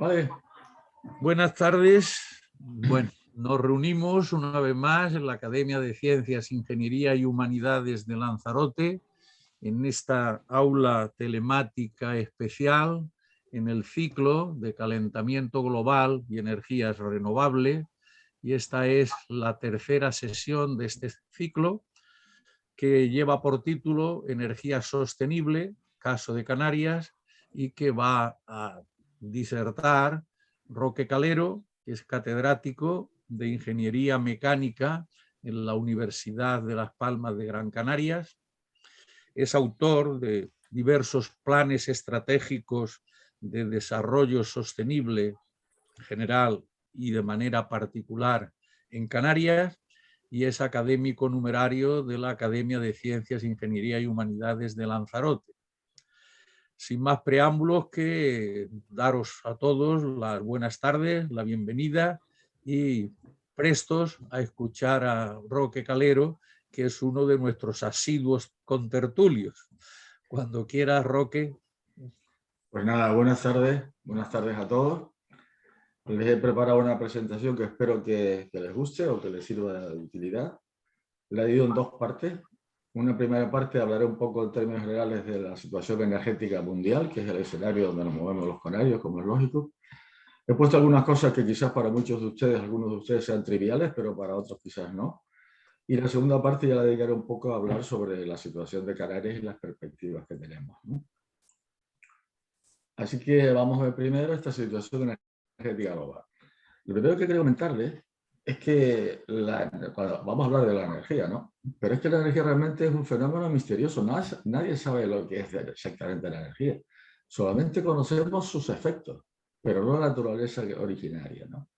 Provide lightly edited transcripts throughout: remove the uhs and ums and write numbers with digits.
Vale. Buenas tardes. Bueno, nos reunimos una vez más en la Academia de Ciencias, Ingeniería y Humanidades de Lanzarote, en esta aula telemática especial, en el ciclo de calentamiento global y energías renovables. Y esta es la tercera sesión de este ciclo, que lleva por título Energía Sostenible, caso de Canarias, y que va a disertar Roque Calero, que es catedrático de Ingeniería Mecánica en la Universidad de Las Palmas de Gran Canarias. Es autor de diversos planes estratégicos de desarrollo sostenible en general y de manera particular en Canarias, y es académico numerario de la Academia de Ciencias, Ingeniería y Humanidades de Lanzarote. Sin más preámbulos, que daros a todos las buenas tardes, la bienvenida y prestos a escuchar a Roque Calero, que es uno de nuestros asiduos contertulios. Cuando quieras, Roque. Pues nada, buenas tardes a todos. Les he preparado una presentación que espero que les guste o que les sirva de utilidad. La he dividido en dos partes. Una primera parte hablaré un poco en términos generales de la situación energética mundial, que es el escenario donde nos movemos los canarios, como es lógico. He puesto algunas cosas que quizás para muchos de ustedes, algunos de ustedes sean triviales, pero para otros quizás no. Y la segunda parte ya la dedicaré un poco a hablar sobre la situación de Canarias y las perspectivas que tenemos, ¿no? Así que vamos a ver primero esta situación energética global. Lo primero que quiero comentarles es que vamos a hablar de la energía, ¿no? Pero es que la energía realmente es un fenómeno misterioso. Nadie sabe lo que es exactamente la energía. Solamente conocemos sus efectos, pero no la naturaleza originaria, ¿no?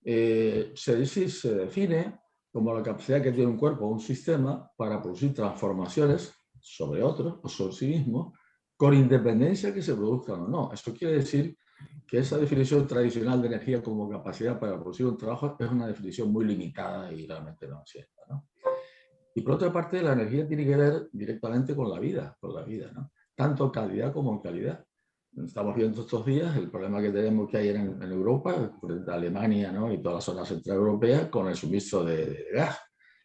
Se define como la capacidad que tiene un cuerpo o un sistema para producir transformaciones sobre otros o sobre sí mismo, con independencia que se produzcan o no. Esto quiere decir que esa definición tradicional de energía como capacidad para producir un trabajo es una definición muy limitada y realmente no es cierta, ¿no? Y por otra parte, la energía tiene que ver directamente con la vida, ¿no? Tanto calidad como en calidad. Estamos viendo estos días el problema que tenemos que hay en Europa, frente a Alemania, ¿no? Y toda la zona central europea, con el suministro de gas.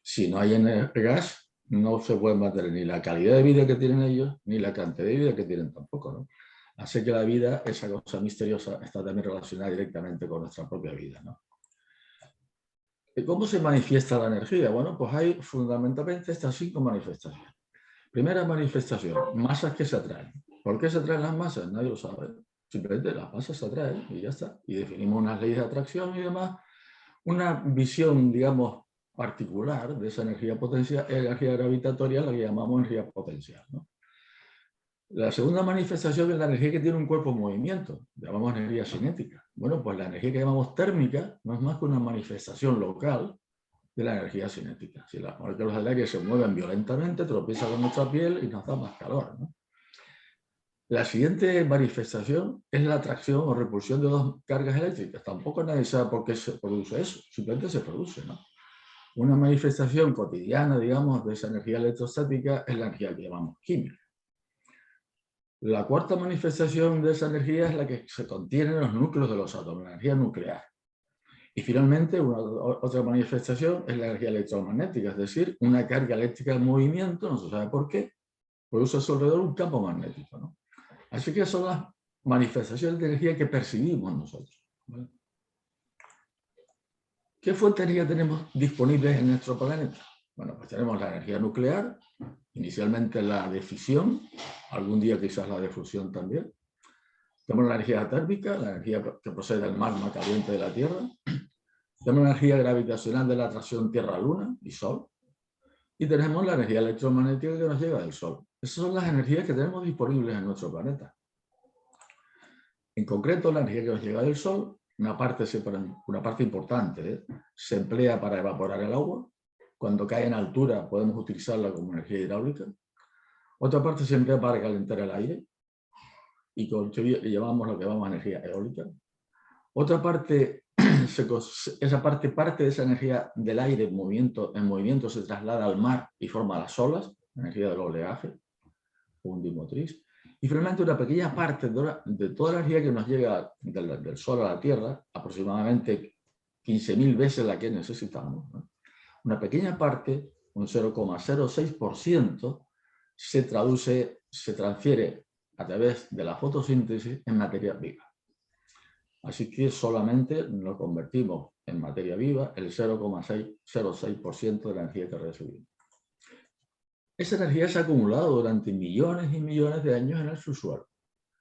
Si no hay gas, no se puede mantener ni la calidad de vida que tienen ellos, ni la cantidad de vida que tienen tampoco, ¿no? Así que la vida, esa cosa misteriosa, está también relacionada directamente con nuestra propia vida, ¿no? ¿Cómo se manifiesta la energía? Bueno, pues hay fundamentalmente estas 5 manifestaciones. Primera manifestación, masas que se atraen. ¿Por qué se atraen las masas? Nadie lo sabe. Simplemente las masas se atraen y ya está. Y definimos unas leyes de atracción y demás. Una visión, digamos, particular de esa energía potencial, energía gravitatoria, la que llamamos energía potencial, ¿no? La segunda manifestación es la energía que tiene un cuerpo en movimiento, llamamos energía cinética. Bueno, pues la energía que llamamos térmica no es más que una manifestación local de la energía cinética. Si las moléculas del aire se mueven violentamente, tropiezan con nuestra piel y nos da más calor, ¿no? La siguiente manifestación es la atracción o repulsión de dos cargas eléctricas. Tampoco nadie sabe por qué se produce eso, simplemente se produce, ¿no? Una manifestación cotidiana, digamos, de esa energía electrostática es la energía que llamamos química. La cuarta manifestación de esa energía es la que se contiene en los núcleos de los átomos, la energía nuclear. Y finalmente, otra manifestación es la energía electromagnética, es decir, una carga eléctrica en movimiento, no se sabe por qué, produce a su alrededor un campo magnético, ¿no? Así que son las manifestaciones de energía que percibimos nosotros, ¿vale? ¿Qué fuente de energía tenemos disponibles en nuestro planeta? Bueno, pues tenemos la energía nuclear, inicialmente la de fisión, algún día quizás la de fusión también. Tenemos la energía térmica, la energía que procede del magma caliente de la Tierra. Tenemos la energía gravitacional de la atracción Tierra-Luna y Sol. Y tenemos la energía electromagnética que nos llega del Sol. Esas son las energías que tenemos disponibles en nuestro planeta. En concreto, la energía que nos llega del Sol, una parte importante, se emplea para evaporar el agua. Cuando cae en altura podemos utilizarla como energía hidráulica. Otra parte se emplea para calentar el aire y llevamos lo que llamamos energía eólica. Otra parte, parte de esa energía del aire en movimiento se traslada al mar y forma las olas, energía del oleaje, undimotriz. Y finalmente una pequeña parte de toda la energía que nos llega del Sol a la Tierra, aproximadamente 15.000 veces la que necesitamos, ¿no? Una pequeña parte, un 0,06%, se transfiere a través de la fotosíntesis en materia viva. Así que solamente lo convertimos en materia viva el 0,06% de la energía que recibimos. Esa energía se ha acumulado durante millones y millones de años en el subsuelo,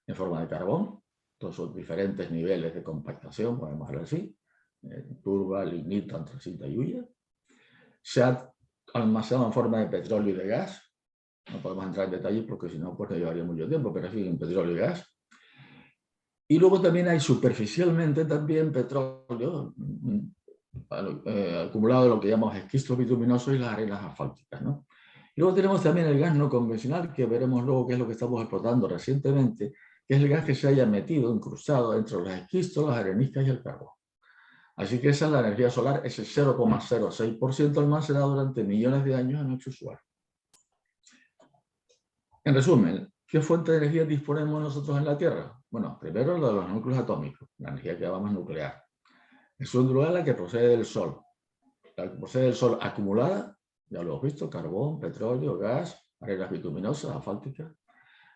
en forma de carbón, todos sus diferentes niveles de compactación, podemos hablar así, turba, lignito, antracita y hulla. Se ha almacenado en forma de petróleo y de gas. No podemos entrar en detalles porque si no, pues nos llevaría mucho tiempo, pero sí, en petróleo y gas. Y luego también hay superficialmente también petróleo acumulado de lo que llamamos esquistos bituminosos y las arenas asfálticas, ¿no? Y luego tenemos también el gas no convencional, que veremos luego qué es lo que estamos explotando recientemente, que es el gas que se haya metido, incrustado entre los esquistos, las areniscas y el carbón. Así que esa es la energía solar, ese 0,06% almacenado durante millones de años en el subsuelo. En resumen, ¿qué fuente de energía disponemos nosotros en la Tierra? Bueno, primero la de los núcleos atómicos, la energía que llamamos nuclear. En segundo lugar, la que procede del Sol. La que procede del Sol acumulada, ya lo hemos visto, carbón, petróleo, gas, arenas bituminosas, asfálticas.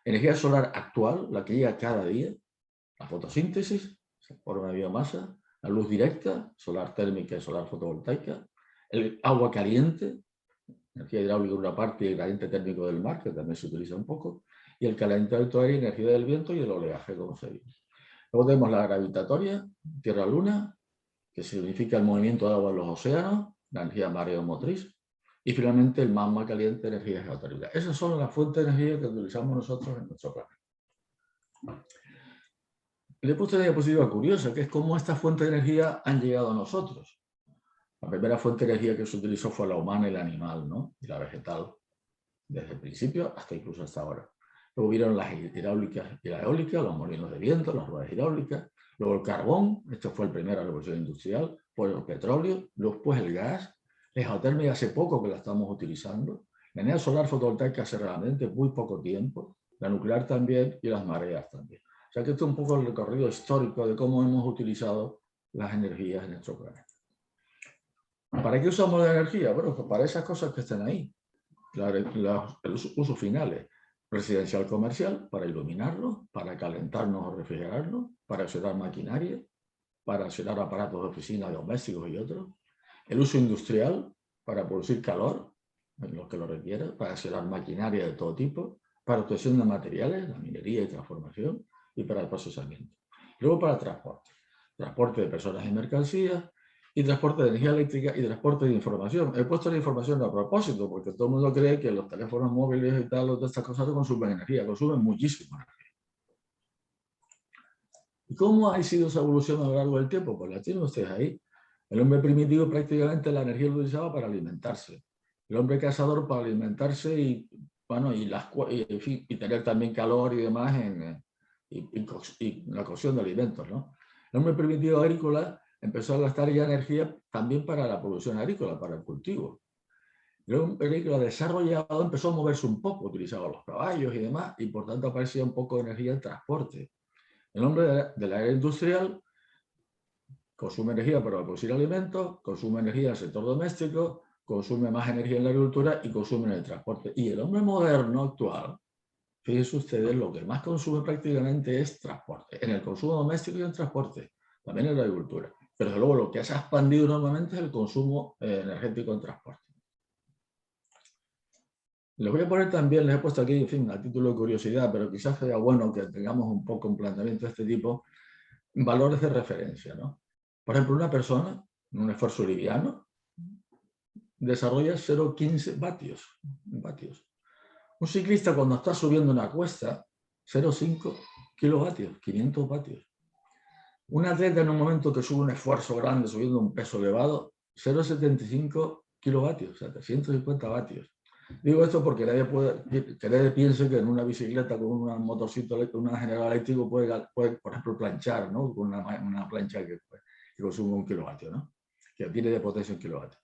Energía solar actual, la que llega cada día, la fotosíntesis, por una biomasa, la luz directa, solar térmica y solar fotovoltaica, el agua caliente, energía hidráulica de una parte y el caliente térmico del mar, que también se utiliza un poco, y el calentamiento aéreo, energía del viento y el oleaje, como se dice. Luego tenemos la gravitatoria, Tierra-Luna, que significa el movimiento de agua en los océanos, la energía mareomotriz, y finalmente el magma caliente, energía geotérmica. Esas son las fuentes de energía que utilizamos nosotros en nuestro planeta. Le he puesto una diapositiva curiosa, que es cómo estas fuentes de energía han llegado a nosotros. La primera fuente de energía que se utilizó fue la humana y la animal, ¿no? Y la vegetal, desde el principio hasta incluso hasta ahora. Luego vieron las hidráulicas y la eólica, los molinos de viento, las ruedas hidráulicas, luego el carbón, esto fue la primera revolución industrial, pues el petróleo, luego pues el gas, la geotérmica hace poco que la estamos utilizando, la energía solar fotovoltaica hace realmente muy poco tiempo, la nuclear también y las mareas también. O sea que esto es un poco el recorrido histórico de cómo hemos utilizado las energías en nuestro planeta. ¿Para qué usamos la energía? Bueno, pues para esas cosas que están ahí. Los usos finales, residencial comercial, para iluminarnos, para calentarnos o refrigerarnos, para accionar maquinaria, para accionar aparatos de oficina, domésticos y otros. El uso industrial, para producir calor, en los que lo requiera, para accionar maquinaria de todo tipo, para obtención de materiales, la minería y transformación, y para el procesamiento. Luego para transporte. Transporte de personas y mercancías, y transporte de energía eléctrica y transporte de información. He puesto la información a propósito, porque todo el mundo cree que los teléfonos móviles y tal, todas estas cosas consumen energía, consumen muchísima energía. ¿Y cómo ha sido esa evolución a lo largo del tiempo? Pues la tienen ustedes ahí. El hombre primitivo prácticamente la energía lo utilizaba para alimentarse. El hombre cazador para alimentarse y, bueno, y tener también calor y demás y la cocción de alimentos, ¿no? El hombre primitivo agrícola empezó a gastar ya energía también para la producción agrícola, para el cultivo. El hombre agrícola desarrollado empezó a moverse un poco, utilizaba los caballos y demás, y por tanto aparecía un poco de energía en transporte. El hombre de la era industrial consume energía para producir alimentos, consume energía en el sector doméstico, consume más energía en la agricultura y consume en el transporte. Y el hombre moderno actual, fíjense ustedes, lo que más consume prácticamente es transporte, en el consumo doméstico y en el transporte, también en la agricultura. Pero desde luego lo que se ha expandido enormemente es el consumo energético en transporte. Les voy a poner también, les he puesto aquí, en fin, a título de curiosidad, pero quizás sea bueno que tengamos un poco un planteamiento de este tipo, valores de referencia, ¿no? Por ejemplo, una persona, en un esfuerzo liviano, desarrolla 0,15 vatios. Un ciclista cuando está subiendo una cuesta, 0,5 kilovatios, 500 vatios. Un atleta en un momento que sube un esfuerzo grande subiendo un peso elevado, 0,75 kilovatios, o sea, 350 vatios. Digo esto porque nadie piense que en una bicicleta con un motorcito, un generador eléctrico puede, por ejemplo, planchar, ¿no? Con una plancha que consume 1 kilovatio, ¿no? Que tiene de potencia 1 kilovatio.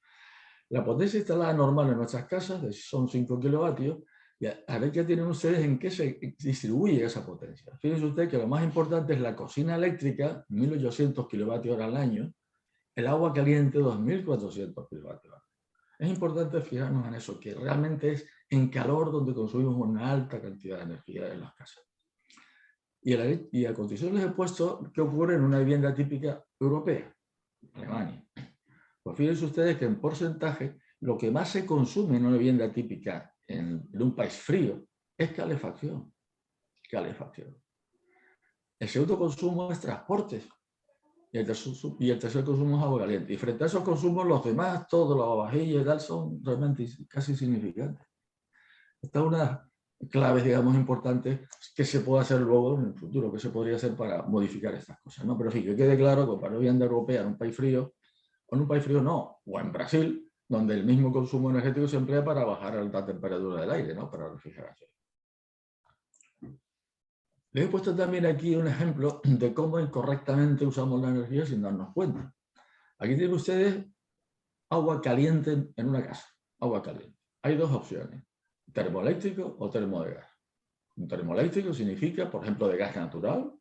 La potencia instalada normal en nuestras casas son 5 kilovatios Y a ver qué tienen ustedes en qué se distribuye esa potencia. Fíjense ustedes que lo más importante es la cocina eléctrica, 1800 kilovatios hora al año, el agua caliente, 2400 kilovatios hora. Es importante fijarnos en eso, que realmente es en calor donde consumimos una alta cantidad de energía en las casas. Y a continuación les he puesto qué ocurre en una vivienda típica europea, Alemania. Pues fíjense ustedes que en porcentaje lo que más se consume en una vivienda típica en un país frío es calefacción. Calefacción. El segundo consumo es transportes y el tercer consumo es agua caliente. Y frente a esos consumos, los demás, todos los vajillas y tal, son realmente casi insignificantes. Esta es una clave, digamos, importante que se puede hacer luego en el futuro, que se podría hacer para modificar estas cosas, ¿no? Pero sí, que quede claro que para una vivienda europea en un país frío, o en un país frío no, o en Brasil, donde el mismo consumo energético se emplea para bajar la temperatura del aire, ¿no? Para refrigeración. Les he puesto también aquí un ejemplo de cómo incorrectamente usamos la energía sin darnos cuenta. Aquí tienen ustedes agua caliente en una casa, agua caliente. Hay dos opciones, termoeléctrico o termo de gas. Un termoeléctrico significa, por ejemplo, de gas natural.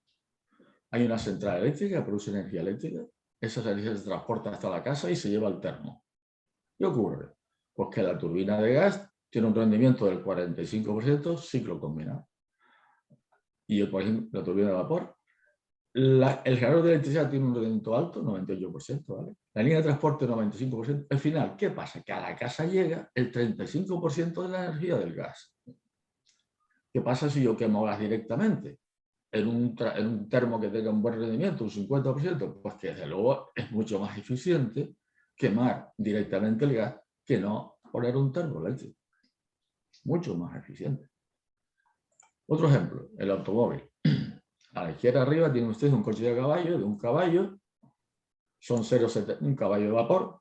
Hay una central eléctrica que produce energía eléctrica. Esa energía se transporta hasta la casa y se lleva al termo. ¿Qué ocurre? Pues que la turbina de gas tiene un rendimiento del 45% ciclo combinado. Y, por ejemplo, la turbina de vapor, el generador de electricidad tiene un rendimiento alto, 98%, ¿vale? La línea de transporte, 95%. Al final, ¿qué pasa? Que a la casa llega el 35% de la energía del gas. ¿Qué pasa si yo quemo gas directamente? En un termo que tenga un buen rendimiento, un 50%, pues que desde luego es mucho más eficiente quemar directamente el gas que no poner un termo eléctrico. Mucho más eficiente. Otro ejemplo, el automóvil. A la izquierda arriba tienen ustedes un coche de un caballo, son un caballo de vapor,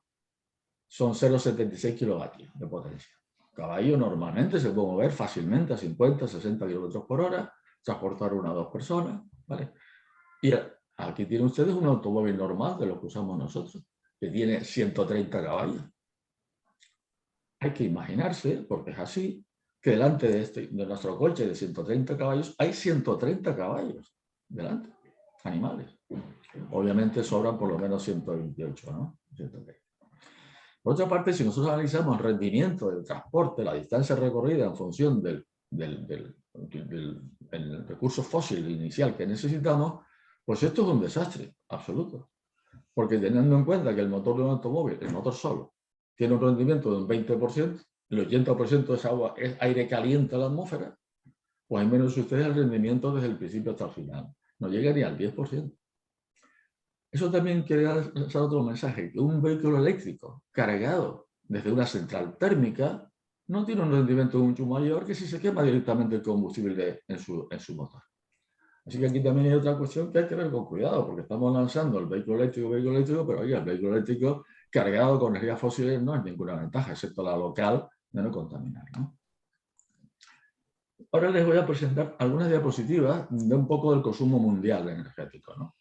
son 0,76 kilovatios de potencia. Un caballo normalmente se puede mover fácilmente a 50, 60 kilómetros por hora, transportar una o dos personas, ¿vale? Y aquí tienen ustedes un automóvil normal de lo que usamos nosotros, que tiene 130 caballos. Hay que imaginarse, porque es así, que delante de nuestro coche de 130 caballos hay 130 caballos delante, animales. Obviamente sobran por lo menos 128, ¿no? 130. Por otra parte, si nosotros analizamos el rendimiento del transporte, la distancia recorrida en función del recurso fósil inicial que necesitamos, pues esto es un desastre absoluto. Porque teniendo en cuenta que el motor de un automóvil, el motor solo, tiene un rendimiento de un 20%, el 80% de esa agua es aire caliente a la atmósfera, pues menos ustedes el rendimiento desde el principio hasta el final. No llega ni al 10%. Eso también quiere dar otro mensaje, que un vehículo eléctrico cargado desde una central térmica no tiene un rendimiento mucho mayor que si se quema directamente el combustible en su motor. Así que aquí también hay otra cuestión que hay que ver con cuidado, porque estamos lanzando el vehículo eléctrico, pero oiga, el vehículo eléctrico cargado con energías fósiles no es ninguna ventaja, excepto la local de no contaminar, ¿no? Ahora les voy a presentar algunas diapositivas de un poco del consumo mundial energético, ¿no?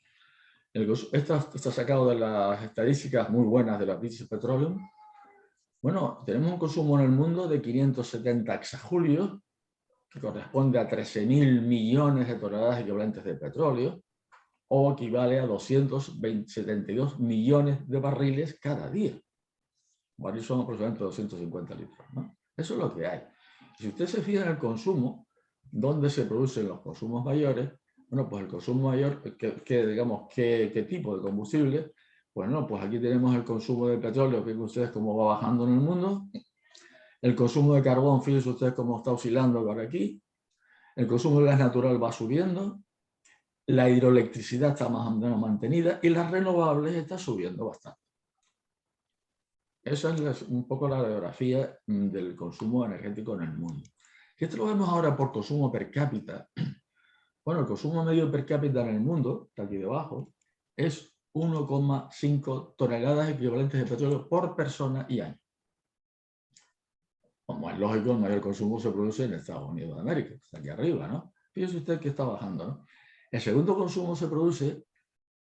Esto está sacado de las estadísticas muy buenas de la British Petroleum. Bueno, tenemos un consumo en el mundo de 570 exajulios, que corresponde a 13.000 millones de toneladas equivalentes de petróleo, o equivale a 272 millones de barriles cada día. Barriles son aproximadamente 250 litros, ¿no? Eso es lo que hay. Si usted se fija en el consumo, ¿dónde se producen los consumos mayores? Bueno, pues el consumo mayor, ¿qué tipo de combustible? Pues no, pues aquí tenemos el consumo de petróleo, fíjense ustedes cómo va bajando en el mundo. El consumo de carbón, fíjense ustedes cómo está oscilando por aquí. El consumo de gas natural va subiendo. La hidroelectricidad está más o menos mantenida y las renovables están subiendo bastante. Esa es un poco la radiografía del consumo energético en el mundo. Si esto lo vemos ahora por consumo per cápita, bueno, el consumo medio per cápita en el mundo, está aquí debajo, es 1,5 toneladas equivalentes de petróleo por persona y año. Como es lógico, el mayor consumo se produce en Estados Unidos de América, está aquí arriba, ¿no? Fíjese usted que está bajando, ¿no? El segundo consumo se produce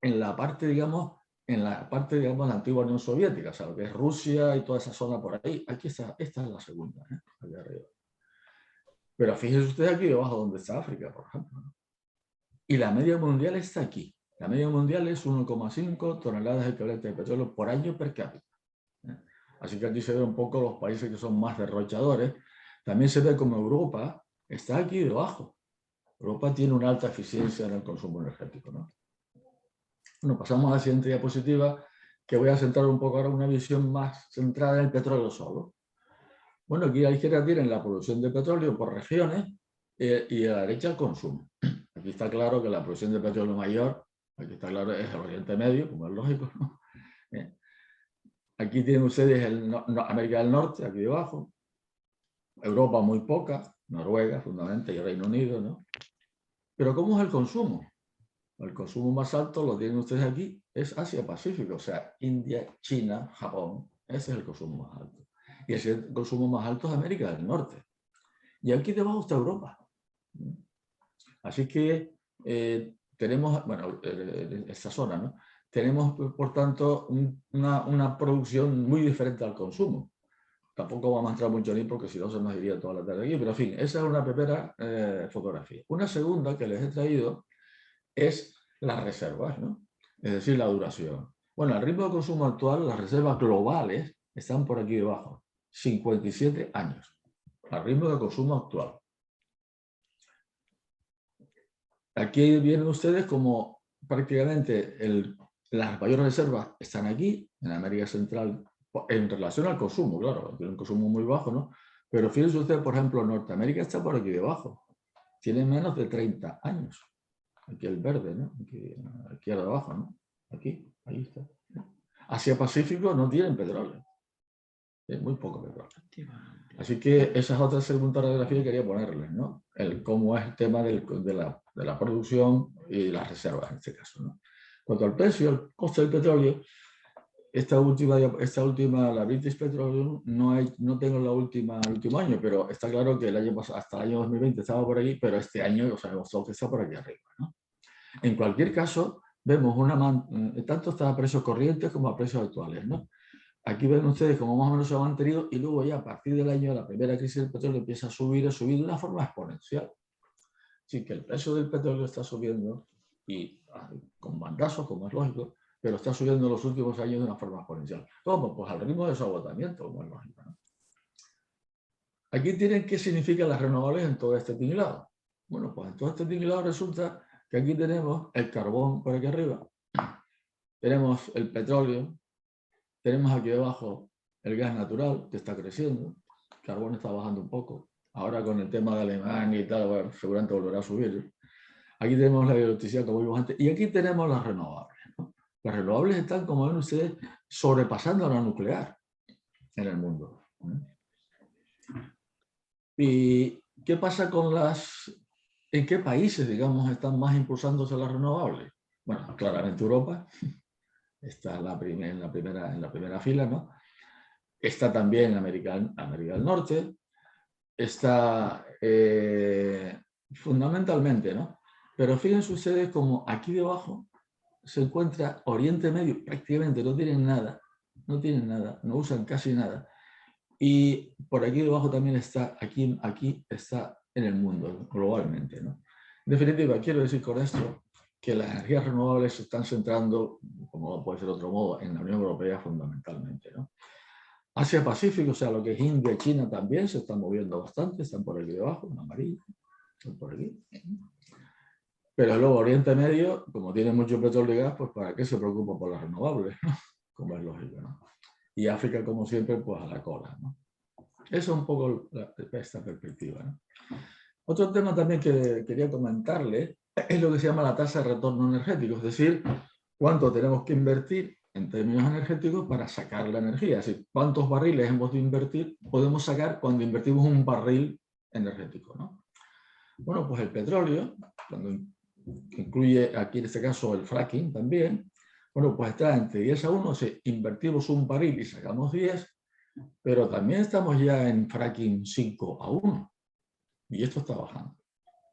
en la parte, digamos, de la antigua Unión Soviética, o sea, lo que es Rusia y toda esa zona por ahí. Aquí está, esta es la segunda, ¿eh? Aquí arriba. Pero fíjense ustedes aquí debajo donde está África, por ejemplo, ¿no? Y la media mundial está aquí. La media mundial es 1,5 toneladas equivalentes de petróleo por año per cápita. Así que aquí se ve un poco los países que son más derrochadores. También se ve como Europa está aquí debajo. Europa tiene una alta eficiencia en el consumo energético, ¿no? Bueno, pasamos a la siguiente diapositiva, que voy a centrar un poco ahora una visión más centrada en el petróleo solo. Bueno, aquí a la izquierda tienen la producción de petróleo por regiones y a la derecha el consumo. Aquí está claro que la producción de petróleo mayor, aquí está claro, es el Oriente Medio, como es lógico, ¿no? Aquí tienen ustedes América del Norte, aquí debajo. Europa muy poca, Noruega fundamentalmente y Reino Unido, ¿no? Pero ¿cómo es el consumo? El consumo más alto, lo tienen ustedes aquí, es Asia-Pacífico, o sea, India, China, Japón. Ese es el consumo más alto. Y ese consumo más alto es América del Norte. Y aquí debajo está Europa. Así que tenemos, bueno, esta zona, ¿no? Tenemos, por tanto, una producción muy diferente al consumo. Tampoco vamos a entrar mucho en ahí porque si no se nos iría toda la tarde aquí, pero en fin, esa es una primera fotografía. Una segunda que les he traído es las reservas, ¿no? Es decir, la duración. Bueno, al ritmo de consumo actual, las reservas globales están por aquí debajo, 57 años, al ritmo de consumo actual. Aquí vienen ustedes como prácticamente las mayores reservas están aquí, en América Central, en relación al consumo, claro, tiene un consumo muy bajo, ¿no? Pero fíjense ustedes, por ejemplo, Norteamérica está por aquí debajo, tiene menos de 30 años. Aquí el verde, ¿no? Aquí abajo, ¿no? Aquí, ahí está. Asia-Pacífico no tienen petróleo. Es muy poco petróleo. Así que esa es otra segunda radiografía que quería ponerles, ¿no? Cómo es el tema de la producción y las reservas en este caso, ¿no? Cuanto al precio, el coste del petróleo, esta última, la British Petroleum, no tengo el último año, pero está claro que el año pasado, hasta el año 2020 estaba por aquí, pero este año, o sea, que está por aquí arriba, ¿no? En cualquier caso, vemos tanto está a precios corrientes como a precios actuales, ¿no? Aquí ven ustedes cómo más o menos se ha mantenido y luego ya a partir del año de la primera crisis del petróleo empieza a subir de una forma exponencial. Así que el precio del petróleo está subiendo y con bandazos, como es lógico, pero está subiendo en los últimos años de una forma exponencial. ¿Cómo? Pues al ritmo de su agotamiento, como es lógico, ¿no? Aquí tienen qué significan las renovables en todo este tinglado. Bueno, pues en todo este tinglado resulta que aquí tenemos el carbón por aquí arriba, tenemos el petróleo, tenemos aquí debajo el gas natural que está creciendo, el carbón está bajando un poco, ahora con el tema de Alemania y tal, bueno, seguramente volverá a subir. Aquí tenemos la electricidad, como vimos antes, y aquí tenemos las renovables, ¿no? Las renovables están, como ven ustedes, sobrepasando a la nuclear en el mundo. ¿Y qué pasa con en qué países, digamos, están más impulsándose las renovables? Bueno, claramente Europa está en la primera fila, ¿no? Está también América del Norte, está fundamentalmente, ¿no? Pero fíjense ustedes como aquí debajo se encuentra Oriente Medio, prácticamente no tienen nada, no usan casi nada. Y por aquí debajo también está, aquí está en el mundo, globalmente, ¿no? En definitiva, quiero decir con esto que las energías renovables se están centrando, como no puede ser de otro modo, en la Unión Europea fundamentalmente, ¿no? Asia-Pacífico, o sea, lo que es India y China también se están moviendo bastante, están por aquí debajo, en amarillo, están por aquí. Pero luego Oriente Medio, como tiene mucho petróleo y gas, pues ¿para qué se preocupa por las renovables? Como es lógico, ¿no? Y África, como siempre, pues a la cola, ¿no? Esa es un poco esta perspectiva, ¿no? Otro tema también que quería comentarle es lo que se llama la tasa de retorno energético, es decir, cuánto tenemos que invertir en términos energéticos para sacar la energía. Es decir, cuántos barriles hemos de invertir, podemos sacar cuando invertimos un barril energético, ¿no? Bueno, pues el petróleo, cuando incluye aquí en este caso el fracking también, bueno, pues está entre 10 a 1, si invertimos un barril y sacamos 10, pero también estamos ya en fracking 5 a 1, y esto está bajando.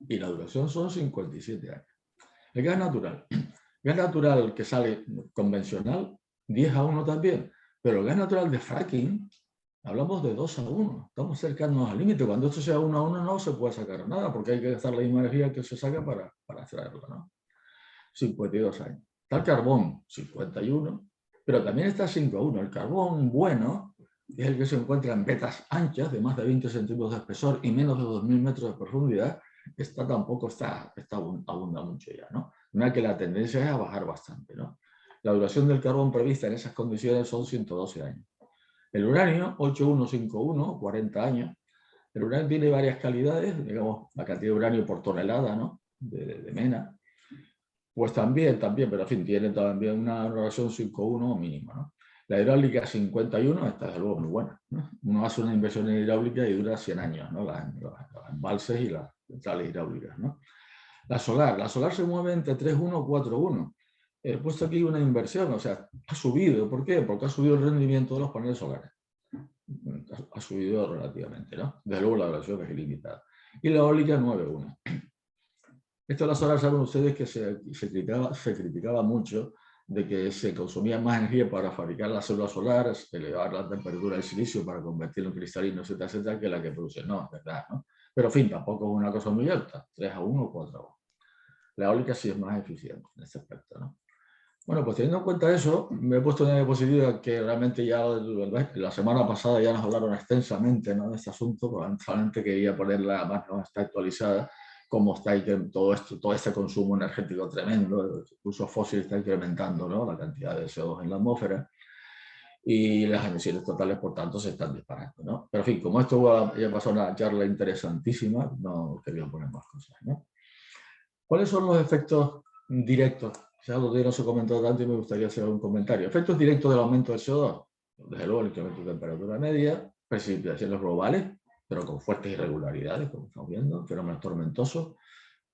Y la duración son 57 años. El gas natural que sale convencional, 10 a 1 también, pero el gas natural de fracking Hablamos de 2-1. Estamos cercanos al límite. Cuando esto sea 1-1 no se puede sacar nada, porque hay que gastar la misma energía que se saca para extraerlo, ¿no? 52 años. Está el carbón, 51, pero también está 5-1. El carbón bueno es el que se encuentra en vetas anchas de más de 20 centímetros de espesor y menos de 2000 metros de profundidad. Tampoco abunda mucho ya, ¿no? Una que la tendencia es a bajar bastante, ¿no? La duración del carbón prevista en esas condiciones son 112 años. El uranio, 8151, 40 años. El uranio tiene varias calidades, digamos, la cantidad de uranio por tonelada, ¿no? de mena. Pues también, pero en fin, tiene también una relación 5-1 mínima, ¿no? La hidráulica 51 está de luego muy buena, ¿no? Uno hace una inversión en hidráulica y dura 100 años, ¿no? Los embalses y las centrales hidráulicas, ¿no? La solar se mueve entre 3-1 y 4-1. He puesto aquí una inversión, o sea, ha subido. ¿Por qué? Porque ha subido el rendimiento de los paneles solares. Ha subido relativamente, ¿no? Desde luego la duración es ilimitada. Y la eólica 9-1. Esto de la solar, saben ustedes que se criticaba mucho de que se consumía más energía para fabricar las células solares, elevar la temperatura del silicio para convertirlo en cristalino, etcétera, etcétera, que la que produce. No, es verdad, ¿no? Pero en fin, tampoco es una cosa muy alta, 3-1 o 4-1. La eólica sí es más eficiente en este aspecto, ¿no? Bueno, pues teniendo en cuenta eso, me he puesto una diapositiva que realmente ya la semana pasada ya nos hablaron extensamente, ¿no?, de este asunto, pero solamente quería ponerla más, ¿no?, está actualizada, cómo está todo este consumo energético tremendo, el uso fósil está incrementando, ¿no?, la cantidad de CO2 en la atmósfera y las emisiones totales, por tanto, se están disparando, ¿no? Pero en fin, como esto ya pasó una charla interesantísima, no quería poner más cosas, ¿no? ¿Cuáles son los efectos directos? Ya lo no se comentó tanto y me gustaría hacer un comentario. Efectos directos del aumento del CO2. Desde luego, el incremento de temperatura media, precipitaciones globales, pero con fuertes irregularidades, como estamos viendo, fenómenos tormentosos,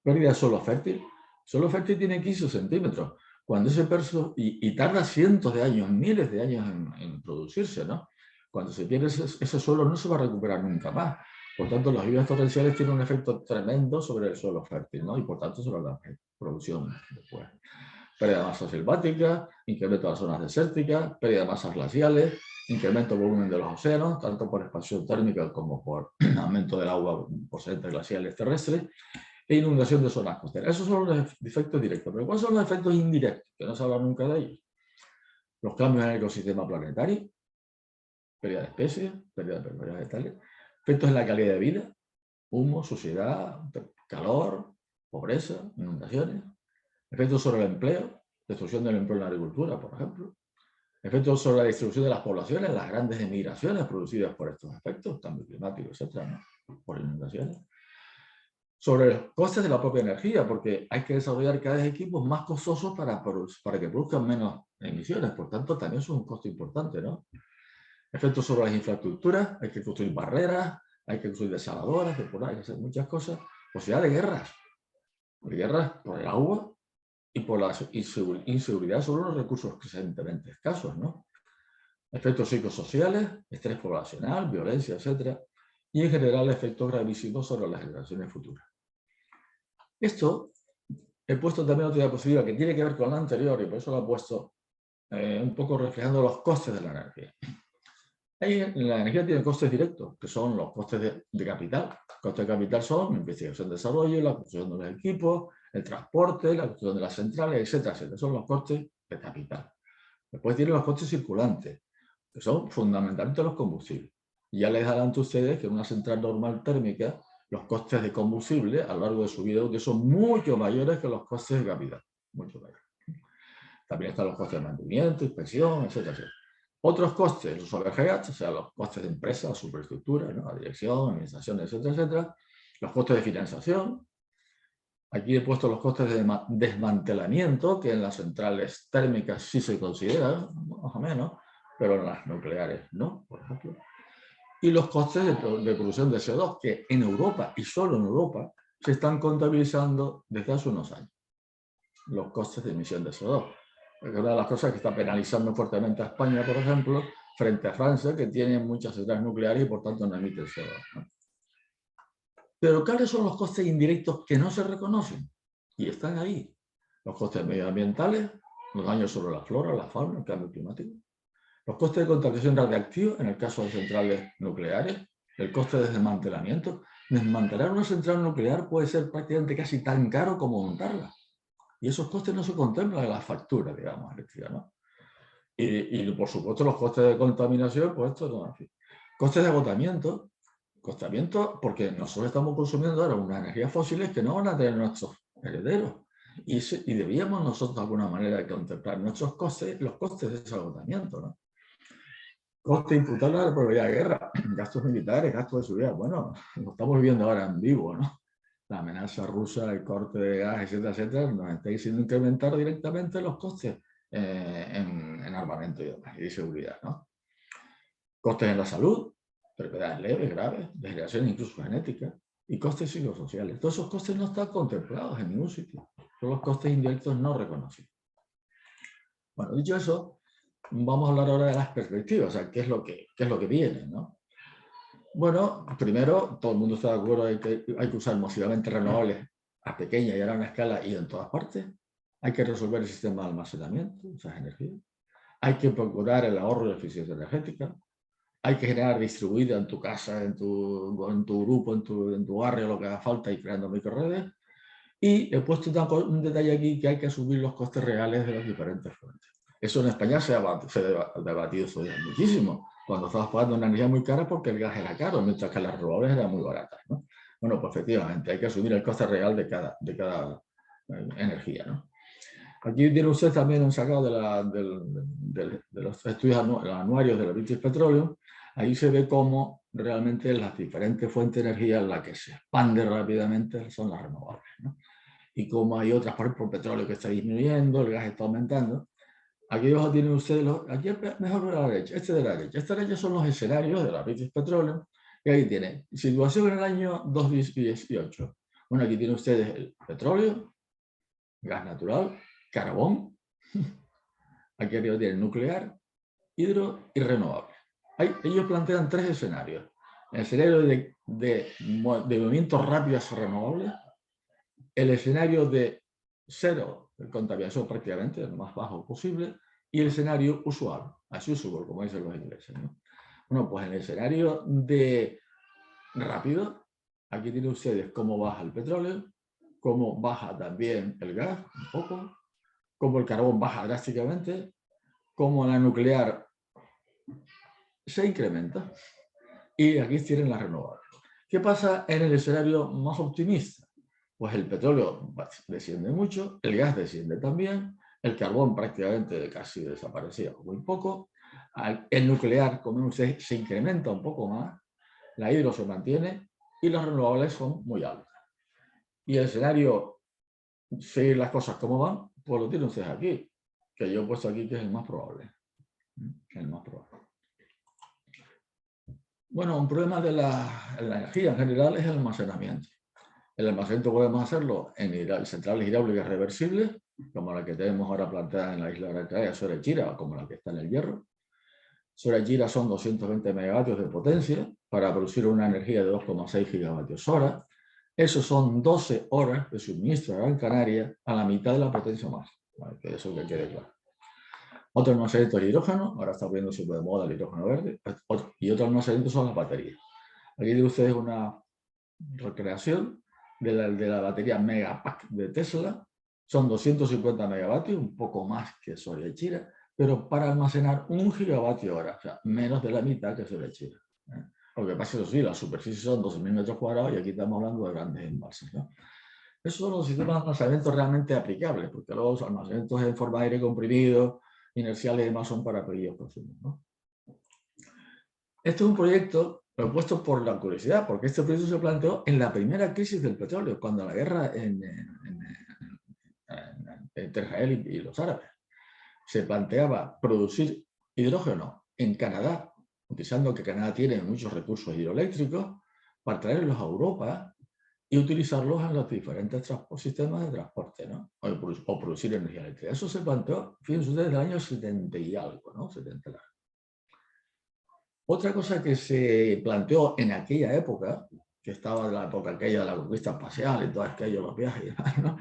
pérdida de suelo fértil. Suelo fértil tiene 15 centímetros. Cuando ese y tarda cientos de años, miles de años en producirse, ¿no? Cuando se pierde ese suelo no se va a recuperar nunca más. Por tanto, las lluvias torrenciales tienen un efecto tremendo sobre el suelo fértil, ¿no? Y por tanto sobre la producción después. Pérdida de masa selvática, incremento de las zonas desérticas, pérdida de masas glaciales, incremento del volumen de los océanos, tanto por expansión térmica como por aumento del agua procedente de glaciales terrestres, e inundación de zonas costeras. Esos son los efectos directos. Pero ¿cuáles son los efectos indirectos? Que no se habla nunca de ellos. Los cambios en el ecosistema planetario, pérdida de especies, pérdida de permeabilidad vegetales, efectos en la calidad de vida, humo, suciedad, calor, pobreza, inundaciones, efectos sobre el empleo, destrucción del empleo en la agricultura, por ejemplo, efectos sobre la distribución de las poblaciones, las grandes emigraciones producidas por estos efectos, cambio climático, etcétera, ¿no?, por inundaciones. Sobre los costes de la propia energía, porque hay que desarrollar cada vez equipos más costosos para que produzcan menos emisiones, por tanto también es un costo importante, ¿no? Efectos sobre las infraestructuras, hay que construir barreras, hay que construir desaladoras, depurar, hay que hacer muchas cosas. Posibilidad de guerras por el agua y por la inseguridad sobre los recursos crecientemente escasos, ¿no? Efectos psicosociales, estrés poblacional, violencia, etcétera, y en general efectos gravísimos sobre las generaciones futuras. Esto he puesto también otra diapositiva que tiene que ver con la anterior y por eso la he puesto un poco reflejando los costes de la energía. La energía tiene costes directos, que son los costes de capital. Los costes de capital son investigación y desarrollo, la construcción de los equipos, el transporte, la construcción de las centrales, etcétera, etcétera. Son los costes de capital. Después tienen los costes circulantes, que son fundamentalmente los combustibles. Y ya les adelanto a ustedes que en una central normal térmica, los costes de combustible a lo largo de su vida útil son mucho mayores que los costes de capital. Mucho mayores. También están los costes de mantenimiento, inspección, etcétera, etcétera. Otros costes, los overheads, o sea, los costes de empresa, superestructura, ¿no?, la dirección, administración, etcétera, etcétera. Los costes de financiación. Aquí he puesto los costes de desmantelamiento, que en las centrales térmicas sí se consideran, más o menos, pero en las nucleares no, por ejemplo. Y los costes de producción de CO2, que en Europa, y solo en Europa, se están contabilizando desde hace unos años. Los costes de emisión de CO2. Porque una de las cosas que está penalizando fuertemente a España, por ejemplo, frente a Francia, que tiene muchas centrales nucleares y por tanto no emite CO2, ¿no? Pero ¿cuáles son los costes indirectos que no se reconocen? Y están ahí. Los costes medioambientales, los daños sobre la flora, la fauna, el cambio climático. Los costes de contaminación radiactiva, en el caso de centrales nucleares, el coste de desmantelamiento. Desmantelar una central nuclear puede ser prácticamente casi tan caro como montarla. Y esos costes no se contemplan en la factura, digamos, eléctrica, ¿no? Y por supuesto los costes de contaminación, pues esto no es así. Costes de agotamiento, porque nosotros estamos consumiendo ahora unas energías fósiles que no van a tener nuestros herederos. Y debíamos nosotros de alguna manera contemplar nuestros costes, los costes de ese agotamiento, ¿no? Coste imputable a la probabilidad de guerra, gastos militares, gastos de seguridad. Bueno, lo estamos viviendo ahora en vivo, ¿no? La amenaza rusa, el corte de gas, etcétera, etcétera, nos está diciendo incrementar directamente los costes en armamento y seguridad, ¿no? Costes en la salud, enfermedades leves, graves, degeneraciones incluso genéticas, y costes psicosociales. Todos esos costes no están contemplados en ningún sitio. Son los costes indirectos no reconocidos. Bueno, dicho eso, vamos a hablar ahora de las perspectivas, o sea, qué es lo que viene, ¿no? Bueno, primero, todo el mundo está de acuerdo en que hay que usar masivamente renovables a pequeña y a gran escala y en todas partes. Hay que resolver el sistema de almacenamiento de esas energías. Hay que procurar el ahorro y la eficiencia energética. Hay que generar distribuida en tu casa, en tu grupo, en tu barrio, lo que haga falta y creando microredes. Y he puesto un detalle aquí que hay que asumir los costes reales de las diferentes fuentes. Eso en España se ha debatido muchísimo. Cuando estabas pagando una energía muy cara porque el gas era caro, mientras que las renovables eran muy baratas, ¿no? Bueno, pues efectivamente hay que asumir el coste real de cada energía, ¿no? Aquí tiene usted también un sacado de los estudios anuarios de la British Petroleum. Ahí se ve cómo realmente las diferentes fuentes de energía en las que se expande rápidamente son las renovables, ¿no? Y cómo hay otras, por ejemplo, el petróleo que está disminuyendo, el gas está aumentando. Aquí abajo tienen ustedes, aquí mejor ver a la derecha, este de la derecha. Esta derecha son los escenarios de la British Petroleum. Y ahí tiene situación en el año 2018. Bueno, aquí tienen ustedes el petróleo, gas natural, carbón. Aquí arriba tienen nuclear, hidro y renovable. Ellos plantean tres escenarios. El escenario de movimientos rápidos renovables, el escenario de cero de contaminación prácticamente, lo más bajo posible, y el escenario usual, as usual, como dicen los ingleses, ¿no? Bueno, pues en el escenario de rápido, aquí tienen ustedes cómo baja el petróleo, cómo baja también el gas, un poco, cómo el carbón baja drásticamente, cómo la nuclear se incrementa, y aquí tienen las renovables. ¿Qué pasa en el escenario más optimista? Pues el petróleo desciende mucho, el gas desciende también, el carbón prácticamente casi desaparecía, muy poco, el nuclear, como ustedes, se incrementa un poco más, la hidro se mantiene y las renovables son muy altas. Y el escenario, seguir las cosas como van, pues lo tienen ustedes aquí, que yo he puesto aquí que es el más probable. El más probable. Bueno, un problema de la energía en general es el almacenamiento. El almacenamiento podemos hacerlo en centrales hidráulicas reversibles, como la que tenemos ahora planteada en la isla de Gran Canaria, Soria-Chira, o como la que está en el Hierro. Soria-Chira son 220 megavatios de potencia para producir una energía de 2,6 gigavatios hora. Eso son 12 horas de suministro a Gran Canaria a la mitad de la potencia máxima. Vale, que eso que quede claro. Otro almacenamiento es el hidrógeno, ahora está poniendo súper de moda el hidrógeno verde, y otro almacenamiento son las baterías. Aquí tienen ustedes una recreación de la batería Megapack de Tesla. Son 250 megavatios, un poco más que Soria-Chira, pero para almacenar 1 gigavatio hora, o sea, menos de la mitad que Soria-Chira. Lo que pasa es que sí, la superficie son 12.000 metros cuadrados y aquí estamos hablando de grandes embalses, ¿no? Esos son los sistemas de almacenamiento realmente aplicables, porque luego los almacenamientos en forma de aire comprimido, inerciales y demás son para pequeños consumos, ¿no? Este es un proyecto propuesto por la curiosidad, porque este proyecto se planteó en la primera crisis del petróleo, cuando la guerra entre Israel y los árabes. Se planteaba producir hidrógeno en Canadá, utilizando que Canadá tiene muchos recursos hidroeléctricos, para traerlos a Europa y utilizarlos en los diferentes sistemas de transporte, ¿no? O producir energía eléctrica. Eso se planteó, fíjense ustedes, del año 70 y algo, ¿no? 70 y algo. Otra cosa que se planteó en aquella época, que estaba en la época aquella de la conquista espacial y todo aquello, los viajes y demás, ¿no?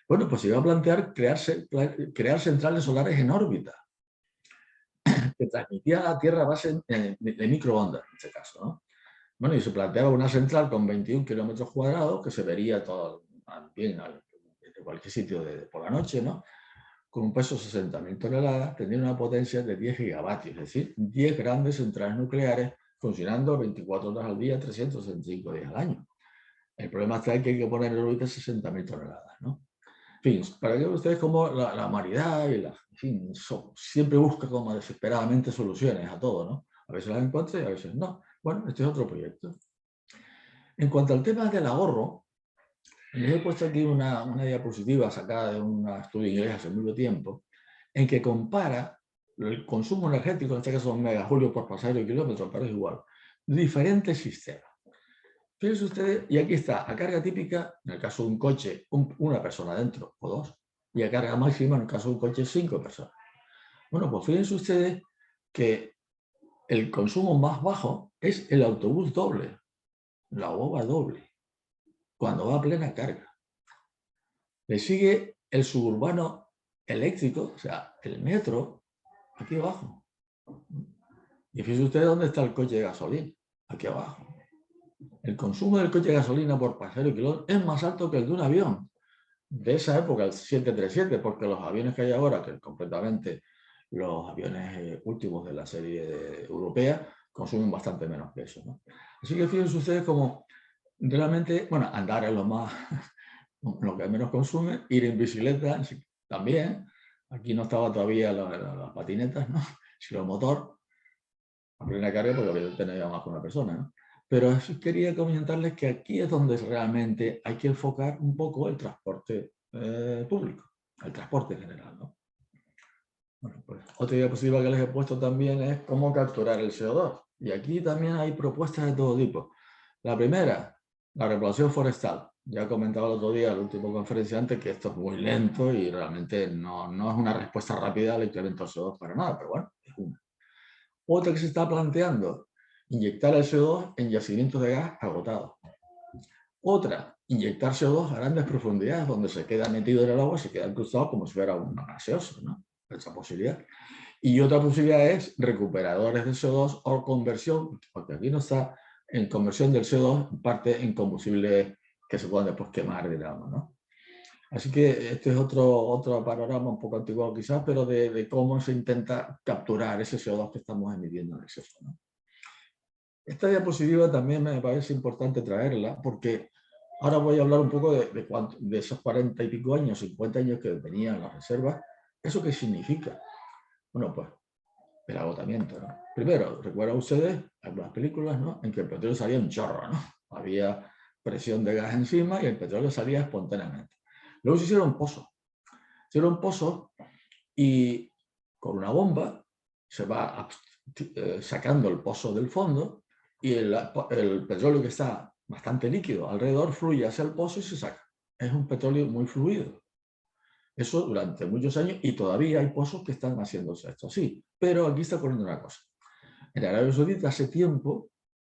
Bueno, pues se iba a plantear crear centrales solares en órbita. que transmitía a la Tierra a base de microondas, en este caso, ¿no? Bueno, y se planteaba una central con 21 kilómetros cuadrados que se vería todo bien desde cualquier sitio por la noche, ¿no? Con un peso de 60.000 toneladas, tendría una potencia de 10 gigavatios, es decir, 10 grandes centrales nucleares funcionando 24 horas al día, 365 días al año. El problema está que hay que poner en órbita 60.000 toneladas, ¿no? En fin, para que ustedes como la humanidad y en fin, siempre busca como desesperadamente soluciones a todo, ¿no? A veces las encuentra y a veces no. Bueno, este es otro proyecto. En cuanto al tema del ahorro, les he puesto aquí una diapositiva sacada de un estudio inglés hace mucho tiempo, en que compara el consumo energético, en este caso son megajulios por pasajero y kilómetro, parece igual, de diferentes sistemas. Fíjense ustedes, y aquí está, a carga típica, en el caso de un coche, una persona dentro o dos, y a carga máxima, en el caso de un coche, 5 personas. Bueno, pues fíjense ustedes que el consumo más bajo es el autobús doble, la guagua doble, cuando va a plena carga. Le sigue el suburbano eléctrico, o sea, el metro, aquí abajo. Y fíjense ustedes dónde está el coche de gasolina, aquí abajo. El consumo del coche de gasolina por pasajero y kilómetro es más alto que el de un avión. De esa época, el 737, porque los aviones que hay ahora, que completamente los aviones últimos de la serie europea, consumen bastante menos que eso, ¿no? Así que fíjense ustedes como realmente, bueno, andar es lo que menos consume, ir en bicicleta también. Aquí no estaba todavía las patinetas, ¿no? Sino el motor, a plena carga, porque obviamente no había más que una persona, ¿no? Pero quería comentarles que aquí es donde realmente hay que enfocar un poco el transporte público, el transporte en general, ¿no? Bueno, pues, otra diapositiva que les he puesto también es cómo capturar el CO2. Y aquí también hay propuestas de todo tipo. La primera, la repoblación forestal. Ya he comentado el otro día, el último conferenciante, que esto es muy lento y realmente no es una respuesta rápida al incremento del CO2 para nada, pero bueno, es una. Otra que se está planteando, inyectar el CO2 en yacimientos de gas agotados. Otra, inyectar CO2 a grandes profundidades donde se queda metido en el agua, se queda cruzado como si fuera un gaseoso, ¿no? Esa posibilidad. Y otra posibilidad es recuperadores de CO2 o conversión, porque aquí no está en conversión del CO2 en parte en combustible que se puedan después quemar, digamos, ¿no? Así que este es otro panorama un poco antiguo quizás, pero de cómo se intenta capturar ese CO2 que estamos emitiendo en exceso, ¿no? Esta diapositiva también me parece importante traerla porque ahora voy a hablar un poco de esos 40 y pico años, 50 años que tenían las reservas. ¿Eso qué significa? Bueno, pues el agotamiento, ¿no? Primero, recuerdan ustedes algunas películas, ¿no? En que el petróleo salía un chorro, ¿no? Había presión de gas encima y el petróleo salía espontáneamente. Luego se hicieron pozos. Se hicieron pozos y con una bomba se va sacando el pozo del fondo y el petróleo que está bastante líquido alrededor fluye hacia el pozo y se saca. Es un petróleo muy fluido. Eso durante muchos años y todavía hay pozos que están haciéndose esto así. Pero aquí está ocurriendo una cosa. En Arabia Saudita hace tiempo,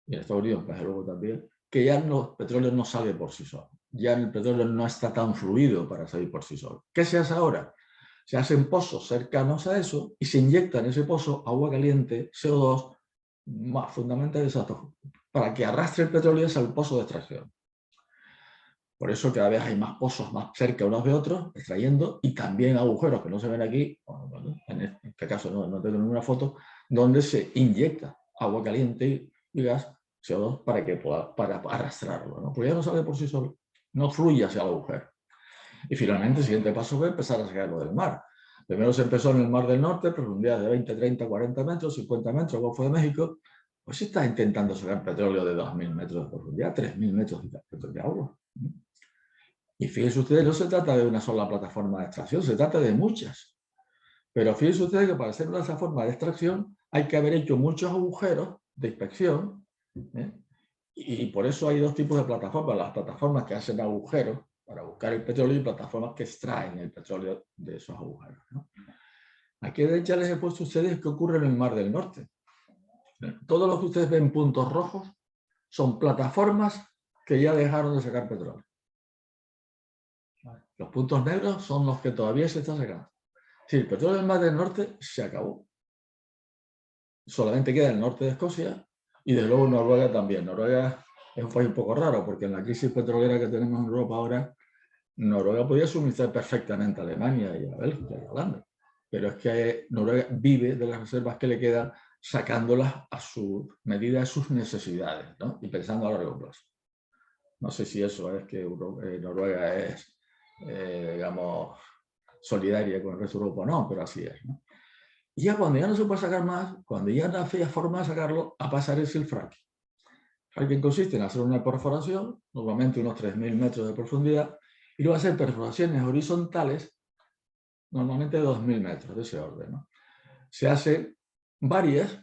y en Estados Unidos desde luego también, que ya el petróleo no sale por sí solo. Ya el petróleo no está tan fluido para salir por sí solo. ¿Qué se hace ahora? Se hacen pozos cercanos a eso y se inyecta en ese pozo agua caliente, CO2, más fundamental exacto, para que arrastre el petróleo hacia el pozo de extracción. Por eso cada vez hay más pozos más cerca unos de otros, extrayendo, y también agujeros que no se ven aquí, en este caso no tengo ninguna foto, donde se inyecta agua caliente y gas, CO2, para arrastrarlo, ¿no? Porque ya no sale por sí solo, no fluye hacia el agujero. Y finalmente el siguiente paso fue empezar a sacarlo del mar. Primero se empezó en el Mar del Norte, profundidad de 20, 30, 40 metros, 50 metros, Golfo de México. Pues se está intentando sacar petróleo de 2.000 metros de profundidad, 3.000 metros de agua. Y fíjense ustedes, no se trata de una sola plataforma de extracción, se trata de muchas. Pero fíjense ustedes que para hacer una plataforma de extracción hay que haber hecho muchos agujeros de inspección, ¿eh? Y por eso hay dos tipos de plataformas, las plataformas que hacen agujeros para buscar el petróleo y plataformas que extraen el petróleo de esos agujeros, ¿no? Aquí a la derecha les he puesto a ustedes qué ocurre en el Mar del Norte. Todo lo que ustedes ven puntos rojos son plataformas que ya dejaron de sacar petróleo. Los puntos negros son los que todavía se están sacando. Sí, el petróleo del Mar del Norte se acabó. solamente queda el norte de Escocia y desde luego Noruega también. Noruega es un país un poco raro porque en la crisis petrolera que tenemos en Europa ahora, Noruega podría suministrar perfectamente a Alemania y a Bélgica y a Holanda. Pero es que Noruega vive de las reservas que le quedan sacándolas a su medida de sus necesidades, ¿no? Y pensando a largo plazo. No sé si eso es que Noruega es, digamos, solidaria con el resto de Europa o no, pero así es, ¿no? Y ya cuando ya no se puede sacar más, cuando ya no hay forma de sacarlo, a pasar es el fracking. Fracking consiste en hacer una perforación, normalmente unos 3.000 metros de profundidad, y luego hacer perforaciones horizontales, normalmente de 2.000 metros, de ese orden, ¿no? Se hace varias,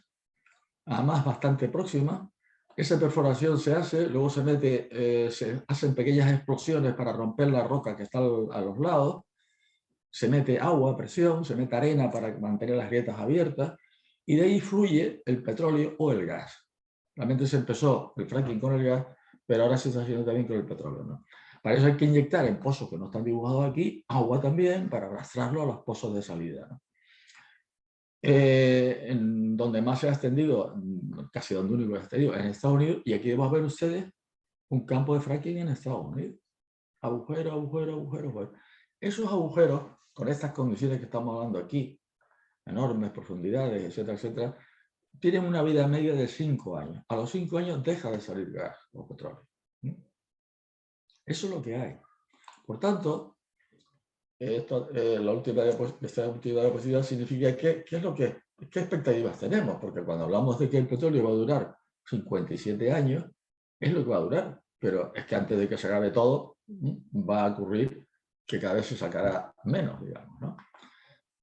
además bastante próximas. Esa perforación se hace, luego se mete, se hacen pequeñas explosiones para romper la roca que está a los lados, se mete agua a presión, se mete arena para mantener las grietas abiertas, y de ahí fluye el petróleo o el gas. Realmente se empezó el fracking con el gas, pero ahora se está haciendo también con el petróleo, ¿no? Para eso hay que inyectar en pozos que no están dibujados aquí, agua también, para arrastrarlo a los pozos de salida, ¿no? En donde más se ha extendido, casi donde único se ha extendido, en Estados Unidos, y aquí vamos a ver ustedes un campo de fracking en Estados Unidos. Agujero, agujero, agujero, agujero. Esos agujeros, con estas condiciones que estamos hablando aquí, enormes profundidades, etcétera, etcétera, tienen una vida media de 5 años. A los 5 años deja de salir gas o petróleo. Eso es lo que hay. Por tanto, la última diapositiva significa qué expectativas tenemos, porque cuando hablamos de que el petróleo va a durar 57 años, es lo que va a durar, pero es que antes de que se acabe todo, va a ocurrir que cada vez se sacará menos, digamos, ¿no?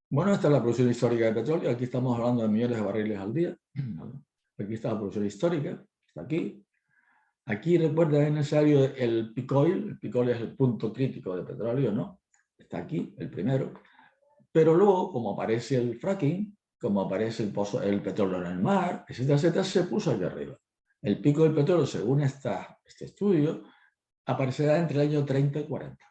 Bueno, esta es la producción histórica de petróleo. Aquí estamos hablando de millones de barriles al día. Aquí está la producción histórica, está aquí. Aquí recuerda, es necesario el peak oil. El peak oil es el punto crítico de petróleo, ¿no? Está aquí, el primero. Pero luego, como aparece el fracking, como aparece el petróleo en el mar, etcétera, etcétera, se puso aquí arriba. El pico del petróleo, según este estudio, aparecerá entre el año 30 y 40.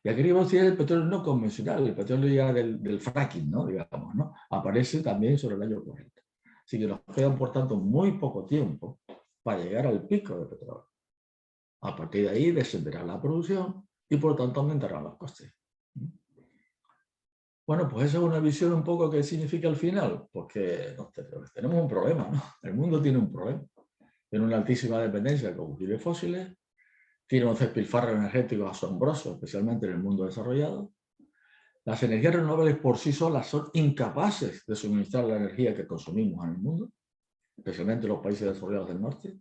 Y aquí arriba tiene el petróleo no convencional, el petróleo ya del fracking, ¿no? Digamos, ¿no? Aparece también sobre el año 40. Así que nos quedan, por tanto, muy poco tiempo para llegar al pico de petróleo. A partir de ahí descenderá la producción y, por tanto, aumentarán los costes. Bueno, pues esa es una visión un poco que significa al final, porque tenemos un problema, ¿no? El mundo tiene un problema. Tiene una altísima dependencia de combustibles fósiles, tiene un despilfarro energético asombroso, especialmente en el mundo desarrollado. Las energías renovables por sí solas son incapaces de suministrar la energía que consumimos en el mundo, especialmente los países desarrollados del norte.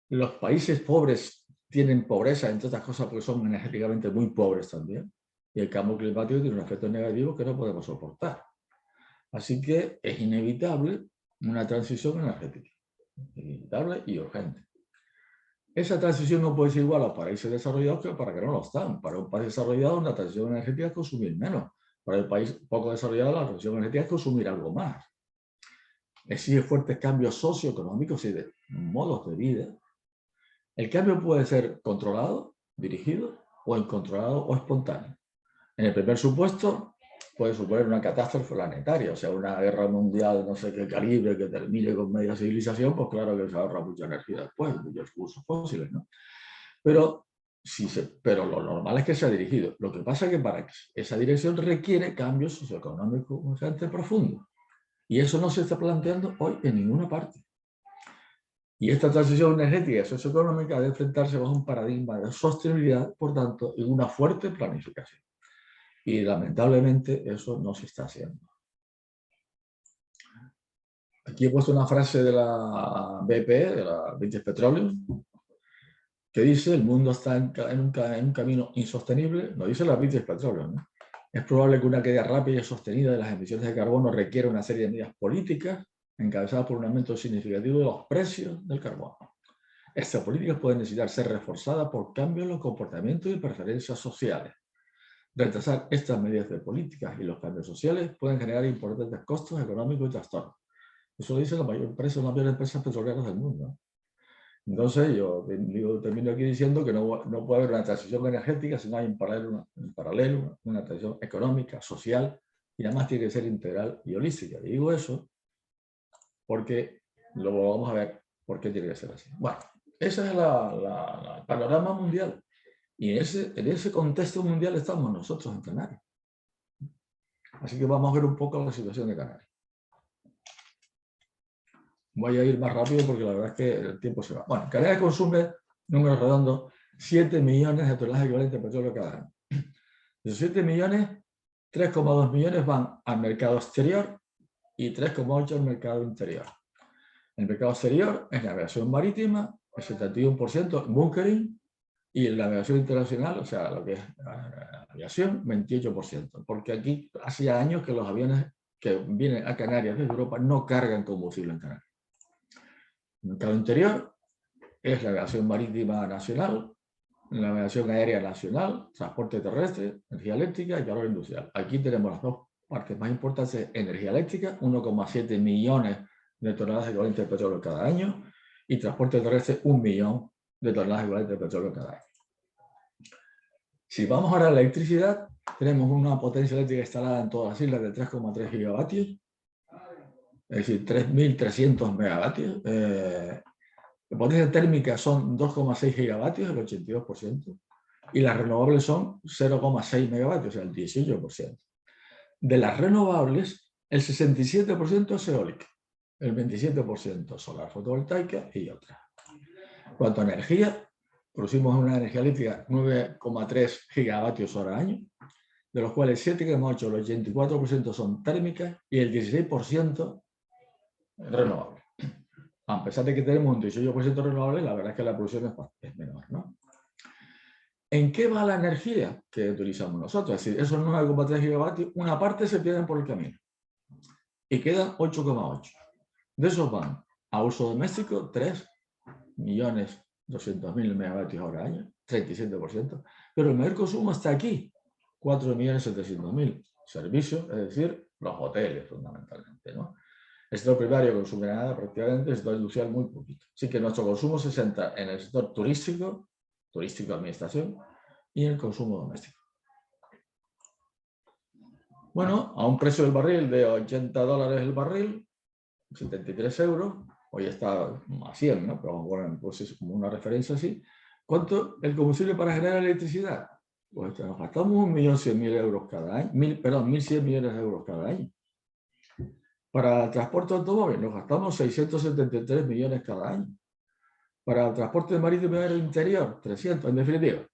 Los países pobres tienen pobreza, entre otras cosas, porque son energéticamente muy pobres también. Y el cambio climático tiene un efecto negativo que no podemos soportar. Así que es inevitable una transición energética. Inevitable y urgente. Esa transición no puede ser igual a los países desarrollados que para que no lo están. Para un país desarrollado, una transición energética es consumir menos. Para el país poco desarrollado, la transición energética es consumir algo más. Exige fuertes cambios socioeconómicos y de modos de vida. El cambio puede ser controlado, dirigido, o incontrolado o espontáneo. En el primer supuesto, puede suponer una catástrofe planetaria, o sea, una guerra mundial, no sé qué calibre, que termine con media civilización, pues claro que se ahorra mucha energía después, muchos recursos fósiles, ¿no? Pero lo normal es que sea dirigido. Lo que pasa es que para que esa dirección requiere cambios socioeconómicos bastante profundos. Y eso no se está planteando hoy en ninguna parte. Y esta transición energética y socioeconómica debe enfrentarse bajo un paradigma de sostenibilidad, por tanto, y una fuerte planificación. Y lamentablemente eso no se está haciendo. Aquí he puesto una frase de la BP, de la British Petroleum, que dice: el mundo está en un camino insostenible. Lo dice la British Petroleum, ¿no? Es probable que una caída rápida y sostenida de las emisiones de carbono requiera una serie de medidas políticas encabezadas por un aumento significativo de los precios del carbono. Estas políticas pueden necesitar ser reforzadas por cambios en los comportamientos y preferencias sociales. Retrasar estas medidas de políticas y los cambios sociales pueden generar importantes costos económicos y trastornos. Eso lo dice la mayor empresa, una de las mayores empresas petroleras del mundo. Entonces, yo termino aquí diciendo que no puede haber una transición energética si no hay en paralelo una transición económica, social, y además tiene que ser integral y holística. Y digo eso porque luego vamos a ver por qué tiene que ser así. Bueno, ese es el panorama mundial. Y en ese contexto mundial estamos nosotros en Canarias. Así que vamos a ver un poco la situación de Canarias. Voy a ir más rápido porque la verdad es que el tiempo se va. Bueno, Canarias consume, número redondo, 7 millones de toneladas equivalentes de petróleo cada año. De esos 7 millones, 3,2 millones van al mercado exterior y 3,8 al mercado interior. El mercado exterior es navegación marítima, el 71% bunkering, y la navegación internacional, o sea, lo que es aviación, 28%. Porque aquí hacía años que los aviones que vienen a Canarias desde Europa no cargan combustible en Canarias. El mercado interior es la navegación marítima nacional, la navegación aérea nacional, transporte terrestre, energía eléctrica y calor industrial. Aquí tenemos las dos partes más importantes: energía eléctrica, 1,7 millones de toneladas equivalentes de petróleo cada año, y transporte terrestre, 1 millón de toneladas equivalentes de petróleo cada año. Si vamos ahora a la electricidad, tenemos una potencia eléctrica instalada en todas las islas de 3,3 gigavatios, es decir, 3.300 megavatios. La potencia térmica son 2,6 gigavatios, el 82%, y las renovables son 0,6 megavatios, o sea, el 18%. De las renovables, el 67% es eólica, el 27% solar fotovoltaica y otras. En cuanto a energía, producimos una energía eléctrica 9,3 gigavatios hora año, de los cuales 7,8, el 84% son térmicas y el 16% renovables. A pesar de que tenemos un 18% renovable, la verdad es que la producción es menor, ¿no? ¿En qué va la energía que utilizamos nosotros? Es decir, esos 9,3 gigavatios, una parte se pierden por el camino y quedan 8,8. De esos van a uso doméstico 3.200.000 megavatios hora año, 37%, pero el mayor consumo está aquí, 4.700.000. Servicios, es decir, los hoteles fundamentalmente, ¿no? El sector primario consume nada prácticamente, el sector industrial muy poquito. Así que nuestro consumo se centra en el sector turístico administración, y en el consumo doméstico. Bueno, a un precio del barril de $80 el barril, 73 euros, hoy está a 100, ¿no? Pero bueno, pues es como una referencia así. ¿Cuánto el combustible para generar electricidad? Pues nos gastamos 1.100.000 euros cada año, 1.100 millones de euros cada año. Para el transporte de automóvil nos gastamos 673 millones cada año. Para el transporte marítimo y interior, 300. En definitiva,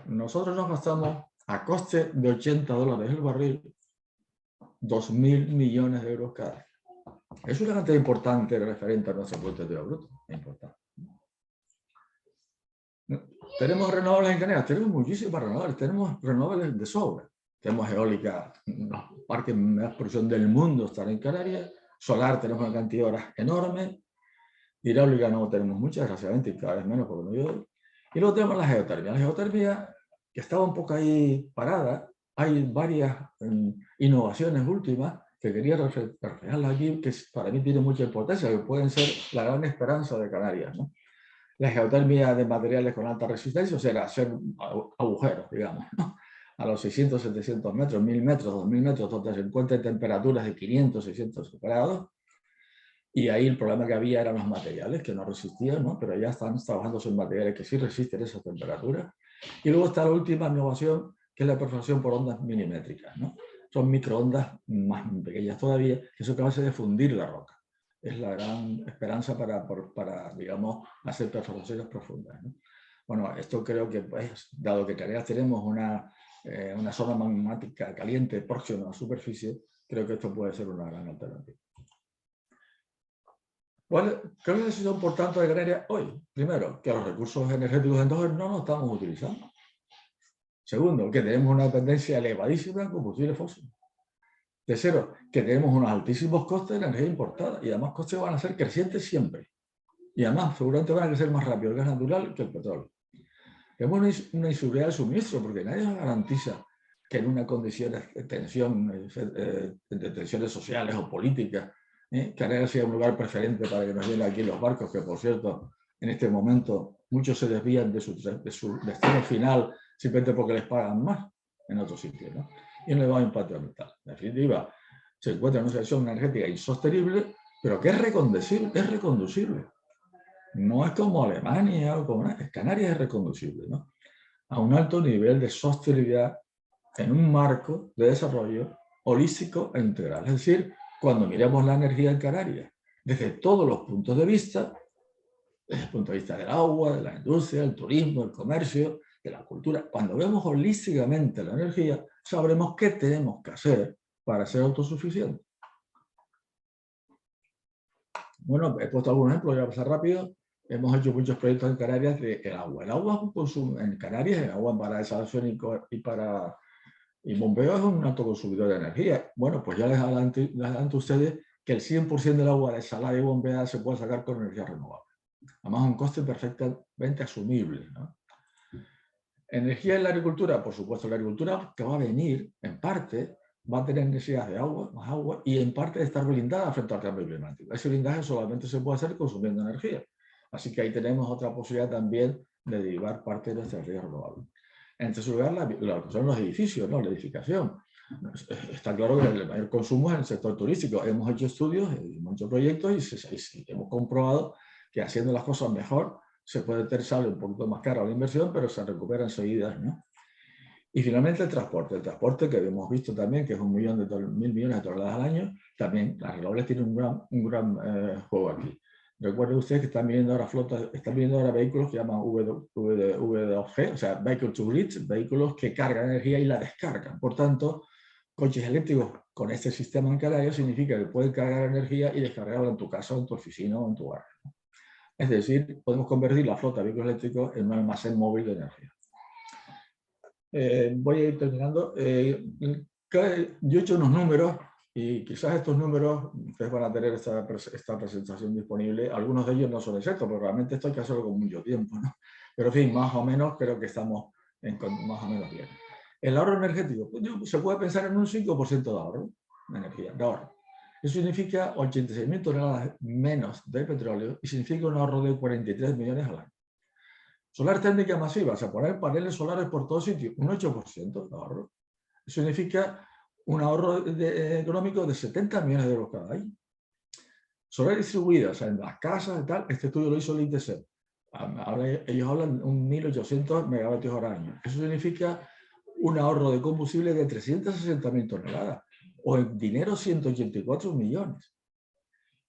nosotros nos gastamos a coste de $80 el barril, 2.000 millones de euros cada año. Es una cantidad importante referente a nuestro Producto Interior Bruto. Importante. ¿Tenemos renovables en Canarias? Tenemos muchísimas renovables. Tenemos renovables de sobra. Tenemos eólica, los parques de más producción del mundo están en Canarias. Solar tenemos una cantidad de horas enorme. Hidráulica no tenemos muchas, desgraciadamente, y cada vez menos porque no llueve. Y luego tenemos la geotermia. La geotermia, que estaba un poco ahí parada, hay varias innovaciones últimas que quería reflejarlas aquí, que para mí tienen mucha importancia, que pueden ser la gran esperanza de Canarias, ¿no? La geotermia de materiales con alta resistencia, o sea, hacer agujeros, digamos, ¿no? A los 600, 700 metros, 1.000 metros, 2.000 metros, donde se encuentran temperaturas de 500, 600 grados. Y ahí el problema que había eran los materiales que no resistían, ¿no? Pero ya están trabajando sobre materiales que sí resisten esas temperaturas. Y luego está la última innovación, que es la perforación por ondas milimétricas, ¿no? Son microondas más pequeñas todavía, que son capaces de fundir la roca. Es la gran esperanza para digamos, hacer perforaciones profundas, ¿no? Bueno, esto creo que, pues, dado que Canarias tenemos una zona magmática caliente próxima a la superficie, creo que esto puede ser una gran alternativa. ¿Cuál es la decisión, por tanto, de Canarias hoy? Primero, que los recursos energéticos entonces no los estamos utilizando. Segundo, que tenemos una dependencia elevadísima en combustibles fósiles. Tercero, que tenemos unos altísimos costes de energía importada y además costes van a ser crecientes siempre. Y además seguramente van a crecer más rápido el gas natural que el petróleo. Tenemos una inseguridad de suministro porque nadie nos garantiza que en una condición de tensión, de tensiones sociales o políticas, Canarias sea un lugar preferente para que nos lleguen aquí los barcos, que por cierto, en este momento muchos se desvían de su destino final simplemente porque les pagan más en otros sitios, ¿no? Y no le va a impacto ambiental. En definitiva, se encuentra en una situación energética insostenible pero que es reconducible. No es como Alemania o como Canarias es reconducible, ¿no? A un alto nivel de sostenibilidad en un marco de desarrollo holístico e integral. Es decir, cuando miremos la energía en Canarias, desde todos los puntos de vista, desde el punto de vista del agua, de la industria, del turismo, del comercio, de la cultura, cuando vemos holísticamente la energía, sabremos qué tenemos que hacer para ser autosuficientes. Bueno, he puesto algunos ejemplos, voy a pasar rápido. Hemos hecho muchos proyectos en Canarias del agua. El agua es un consumo, en Canarias, el agua para desalación y bombeo es un alto consumidor de energía. Bueno, pues ya les adelanto a ustedes que el 100% del agua desalada y bombeada se puede sacar con energía renovable. Además, a un coste perfectamente asumible, ¿no? Energía en la agricultura, por supuesto, la agricultura que va a venir, en parte, va a tener necesidad de agua, más agua, y en parte de estar blindada frente al cambio climático. Ese blindaje solamente se puede hacer consumiendo energía. Así que ahí tenemos otra posibilidad también de derivar parte de nuestra energía renovable. En tercer lugar, lo que son los edificios, ¿no? La edificación. Está claro que el mayor consumo es en el sector turístico. Hemos hecho estudios, hemos hecho proyectos y hemos comprobado que haciendo las cosas mejor se puede sale un poquito más cara la inversión, pero se recupera enseguida, ¿no? Y finalmente el transporte que hemos visto también, que es 1.000 millones de toneladas al año, también las renovables tienen un gran juego aquí. Recuerden ustedes que están viendo ahora vehículos que llaman V2G, o sea, Vehicle to Grid, vehículos que cargan energía y la descargan. Por tanto, coches eléctricos con este sistema en Canarias significa que pueden cargar energía y descargarla en tu casa, o en tu oficina o en tu barrio. Es decir, podemos convertir la flota de vehículos eléctricos en un almacén móvil de energía. Voy a ir terminando. Yo he hecho unos números y quizás estos números, ustedes van a tener esta presentación disponible. Algunos de ellos no son exactos, pero realmente esto hay que hacerlo con mucho tiempo, ¿no? Pero en fin, más o menos creo que estamos más o menos bien. El ahorro energético, se puede pensar en un 5% de ahorro de energía, de ahorro. Eso significa 86.000 toneladas menos de petróleo y significa un ahorro de 43 millones al año. Solar térmica masiva, o sea, poner paneles solares por todo sitio, un 8% de ahorro. Eso significa un ahorro económico de 70 millones de euros cada año. Solar distribuida, o sea, en las casas y tal, este estudio lo hizo el ITC. Ellos hablan de 1.800 megavatios hora año. Eso significa un ahorro de combustible de 360.000 toneladas, o en dinero 184 millones.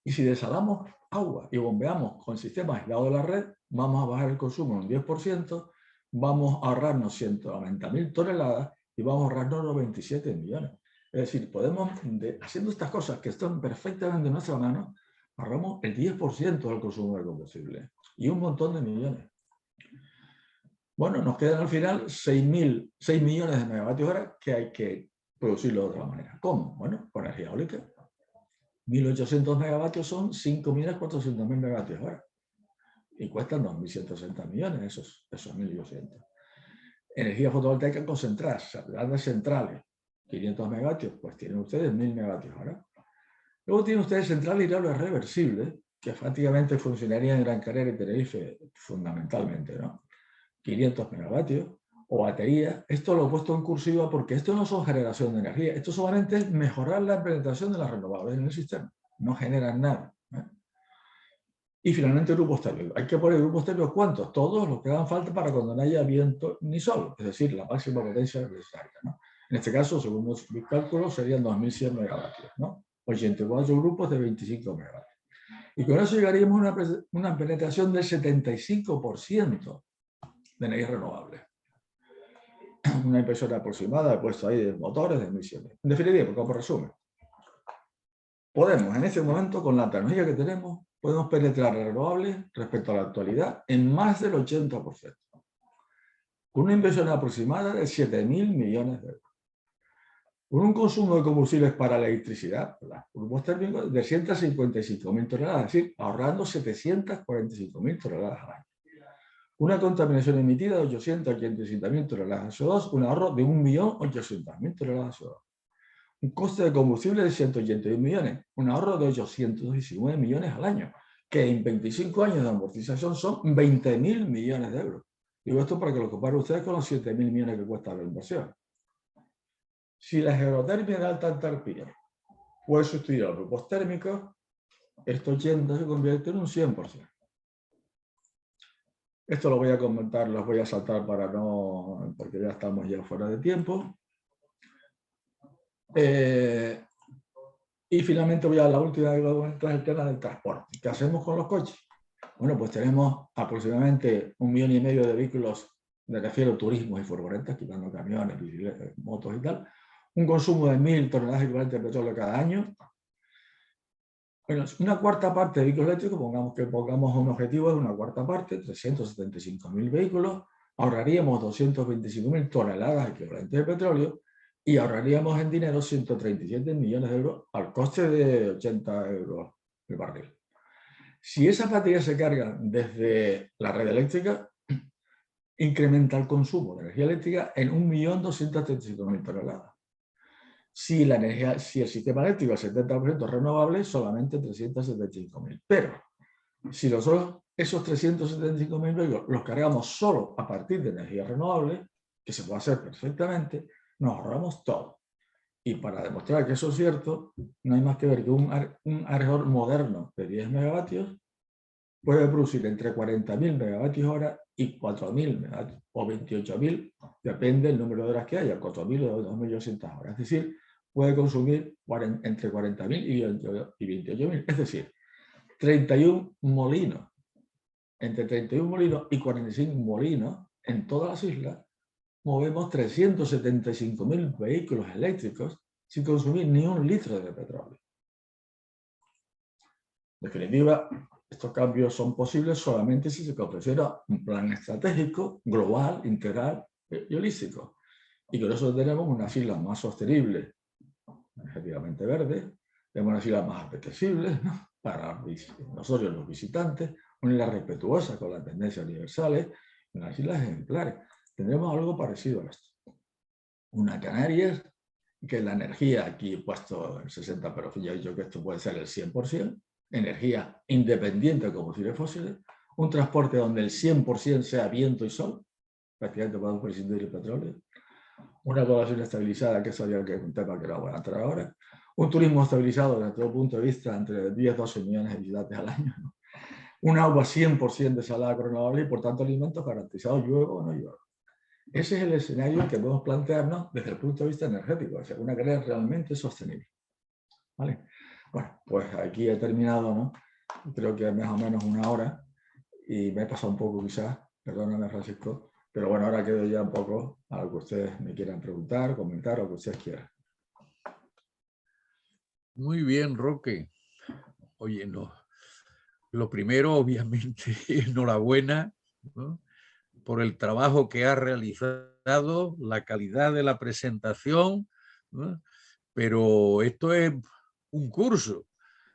Y si desalamos agua y bombeamos con sistemas aislados de la red, vamos a bajar el consumo un 10%, vamos a ahorrarnos 190.000 toneladas y vamos a ahorrarnos los 27 millones. Es decir, podemos, haciendo estas cosas que están perfectamente en nuestra mano, ahorramos el 10% del consumo de combustible y un montón de millones. Bueno, nos quedan al final 6 millones de megavatios hora que hay que producirlo de otra manera. ¿Cómo? Bueno, con energía eólica. 1.800 megavatios son 5.400.000 megavatios hora. Y cuestan 2.160 millones esos 1.800. Energía fotovoltaica concentrada, o sea, grandes centrales, 500 megavatios, pues tienen ustedes 1.000 megavatios hora. Luego tienen ustedes centrales hidráulicas reversibles, que prácticamente funcionarían en Gran Canaria y Tenerife fundamentalmente, ¿no? 500 megavatios, o baterías. Esto lo he puesto en cursiva porque esto no son generación de energía, esto solamente es mejorar la implementación de las renovables en el sistema, no generan nada, ¿eh? Y finalmente grupos térmicos. Hay que poner grupos térmicos, ¿cuántos? Todos los que hagan falta para cuando no haya viento ni sol, es decir, la máxima potencia necesaria, ¿no? En este caso, según mis cálculos, serían 2.100 megavatios, ¿no? 84 grupos de 25 megavatios. Y con eso llegaríamos a una penetración del 75% de energía renovable. Una impresora aproximada, he puesto ahí de motores de emisiones. En definitiva, como resumen, podemos en este momento, con la tecnología que tenemos, podemos penetrar renovables respecto a la actualidad en más del 80%. Con una inversión aproximada de 7.000 millones de euros. Con un consumo de combustibles para la electricidad, los grupos térmicos, de 155.000 toneladas, es decir, ahorrando 745.000 toneladas al año. Una contaminación emitida de 887.000 toneladas de CO2, un ahorro de 1.800.000 toneladas de CO2. Un coste de combustible de 181 millones, un ahorro de 819 millones al año, que en 25 años de amortización son 20.000 millones de euros. Digo esto para que lo comparen ustedes con los 7.000 millones que cuesta la inversión. Si la geotermia de alta entalpía puede sustituir a los grupos térmicos, este 80 se convierte en un 100%. Esto lo voy a comentar, los voy a saltar para no, porque ya estamos ya fuera de tiempo. Y finalmente voy a la última que voy a comentar, el tema del transporte. ¿Qué hacemos con los coches? Bueno, pues tenemos aproximadamente 1,5 millones de vehículos, me refiero a turismos y furgonetas, quitando camiones, bicicletas, motos y tal, un consumo de 1.000 toneladas equivalentes de petróleo cada año. Bueno, una cuarta parte de vehículos eléctricos, pongamos un objetivo de una cuarta parte, 375.000 vehículos, ahorraríamos 225.000 toneladas equivalentes de petróleo y ahorraríamos en dinero 137 millones de euros al coste de 80 euros el barril. Si esas baterías se cargan desde la red eléctrica, incrementa el consumo de energía eléctrica en 1.235.000 toneladas. Si el sistema eléctrico es 70% renovable, solamente 375.000. Pero si nosotros esos 375.000 vehículos los cargamos solo a partir de energía renovable, que se puede hacer perfectamente, nos ahorramos todo. Y para demostrar que eso es cierto, no hay más que ver que un aerodor moderno de 10 megavatios puede producir entre 40.000 megavatios hora y 4.000 o 28.000, depende del número de horas que haya, 4.000 o 2.800 horas. Es decir, puede consumir entre 40.000 y 28.000. Es decir, 31 molinos, entre 31 molinos y 45 molinos en todas las islas, movemos 375.000 vehículos eléctricos sin consumir ni un litro de petróleo. En definitiva, estos cambios son posibles solamente si se considera un plan estratégico, global, integral y holístico. Y con eso tenemos unas islas más sostenibles, energéticamente verdes, tenemos unas islas más apetecibles, ¿no?, para nosotros los visitantes, una isla respetuosa con las tendencias universales, unas islas ejemplares. Tendremos algo parecido a esto. Una Canarias, que la energía, aquí he puesto el 60%, pero ya he dicho que esto puede ser el 100%, energía independiente de combustibles fósiles, un transporte donde el 100% sea viento y sol, prácticamente podemos prescindir del petróleo, una población estabilizada, que eso ya que es un tema que no voy a entrar ahora, un turismo estabilizado desde todo punto de vista, entre 10 y 12 millones de visitantes al año, ¿no?, un agua 100% desalada renovable y por tanto alimentos garantizados, llueva o no llueva. Ese es el escenario que podemos plantearnos desde el punto de vista energético, o sea, una carrera realmente sostenible. ¿Vale? Bueno, pues aquí he terminado, ¿no? Creo que más o menos 1 hora y me he pasado un poco quizás, perdóname Francisco, pero bueno, ahora quedo ya un poco a lo que ustedes me quieran preguntar, comentar o que ustedes quieran. Muy bien, Roque. Oye, no. Lo primero, obviamente, enhorabuena, ¿no?, por el trabajo que has realizado, la calidad de la presentación, ¿no?, pero esto es un curso,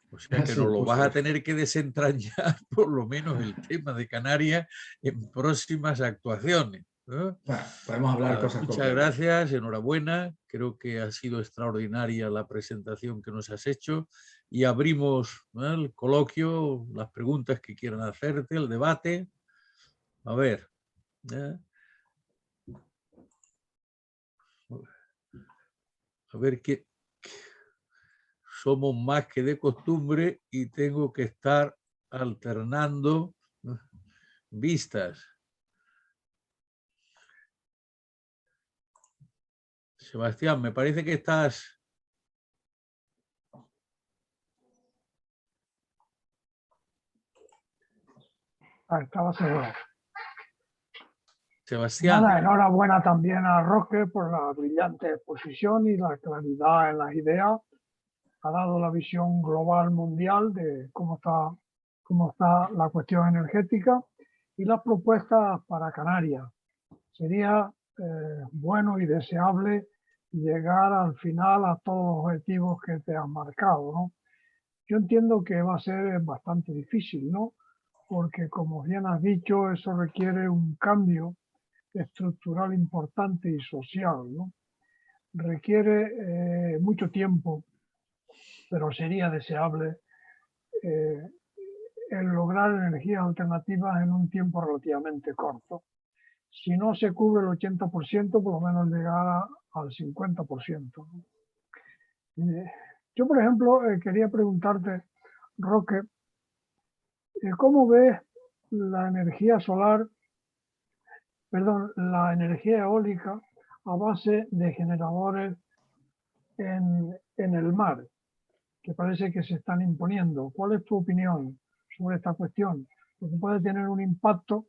o sea que Sí, nos lo vas a justo. tener que desentrañar por lo menos el tema de Canarias en próximas actuaciones, ¿no? Bueno, podemos hablar Nada, cosas muchas concretas. gracias, enhorabuena, creo que ha sido extraordinaria la presentación que nos has hecho y abrimos, ¿no?, el coloquio, las preguntas que quieran hacerte, el debate. A ver, ¿eh? A ver qué somos más que de costumbre y tengo que estar alternando, ¿no?, vistas. Sebastián, me parece que estás... Estaba seguro. Sebastián, Nada, enhorabuena también a Roque por la brillante exposición y la claridad en las ideas. Ha dado la visión global mundial de cómo está la cuestión energética y las propuestas para Canarias. Sería bueno y deseable llegar al final a todos los objetivos que te has marcado, ¿no? Yo entiendo que va a ser bastante difícil, ¿no? Porque, como bien has dicho, eso requiere un cambio estructural importante y social, ¿no? Requiere mucho tiempo, pero sería deseable el lograr energías alternativas en un tiempo relativamente corto. Si no se cubre el 80%, por lo menos llegar al 50%, ¿no? Yo, por ejemplo, quería preguntarte Roque, ¿cómo ves la energía solar, perdón, la energía eólica a base de generadores en el mar, que parece que se están imponiendo? ¿Cuál es tu opinión sobre esta cuestión? Porque puede tener un impacto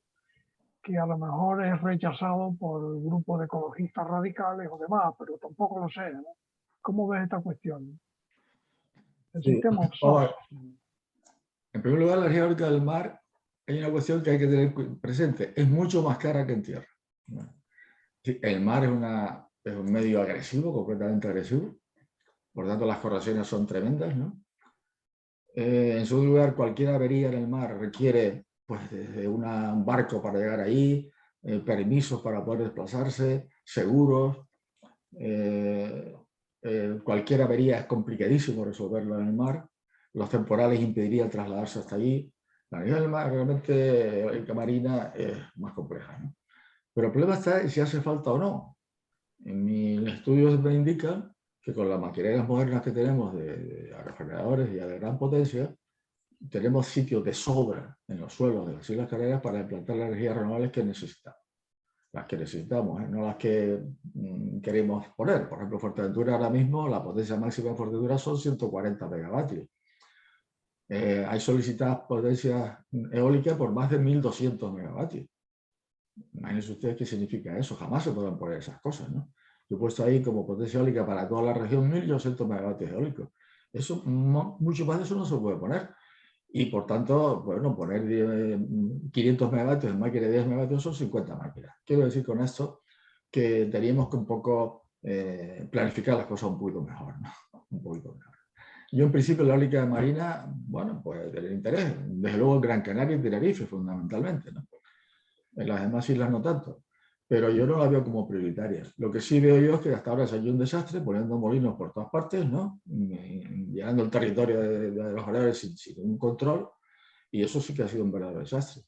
que a lo mejor es rechazado por el grupo de ecologistas radicales o demás, pero tampoco lo sé, ¿no? ¿Cómo ves esta cuestión? El Sí. sistema offshore. En primer lugar, la energía eólica del mar, hay una cuestión que hay que tener presente, es mucho más cara que en tierra. Sí, el mar es un medio agresivo, completamente agresivo, por tanto las corrosiones son tremendas, ¿no? En segundo lugar, cualquier avería en el mar requiere pues, de un barco para llegar ahí, permisos para poder desplazarse, seguros. Cualquier avería es complicadísimo resolverlo en el mar. Los temporales impedirían trasladarse hasta allí. La energía del mar realmente, la marina, es más compleja, ¿no? Pero el problema está en si hace falta o no. En mis estudios me indican que con las maquinerías modernas que tenemos de aerogeneradores y de gran potencia, tenemos sitios de sobra en los suelos de las Islas Canarias para implantar las energías renovables que necesitamos. Las que necesitamos, no las que queremos poner. Por ejemplo, Fuerteventura ahora mismo, la potencia máxima de Fuerteventura son 140 megavatios. Hay solicitadas potencias eólicas por más de 1.200 megavatios. Imagínense ustedes qué significa eso. Jamás se pueden poner esas cosas, ¿no? Yo he puesto ahí como potencia eólica para toda la región 1.200 megavatios eólicos. Eso, mucho más de eso no se puede poner. Y por tanto, bueno, poner 500 megavatios en máquina de 10 megavatios son 50 máquinas. Quiero decir con esto que teníamos que un poco planificar las cosas un poquito mejor, ¿no? Un poquito mejor. Yo en principio la eólica marina, bueno, puede tener interés. Desde luego en Gran Canaria y Tenerife fundamentalmente, ¿no? En las demás islas no tanto. Pero yo no la veo como prioritaria. Lo que sí veo yo es que hasta ahora se ha hecho un desastre poniendo molinos por todas partes, ¿no? Llegando al territorio de los horarios sin un control, y eso sí que ha sido un verdadero desastre.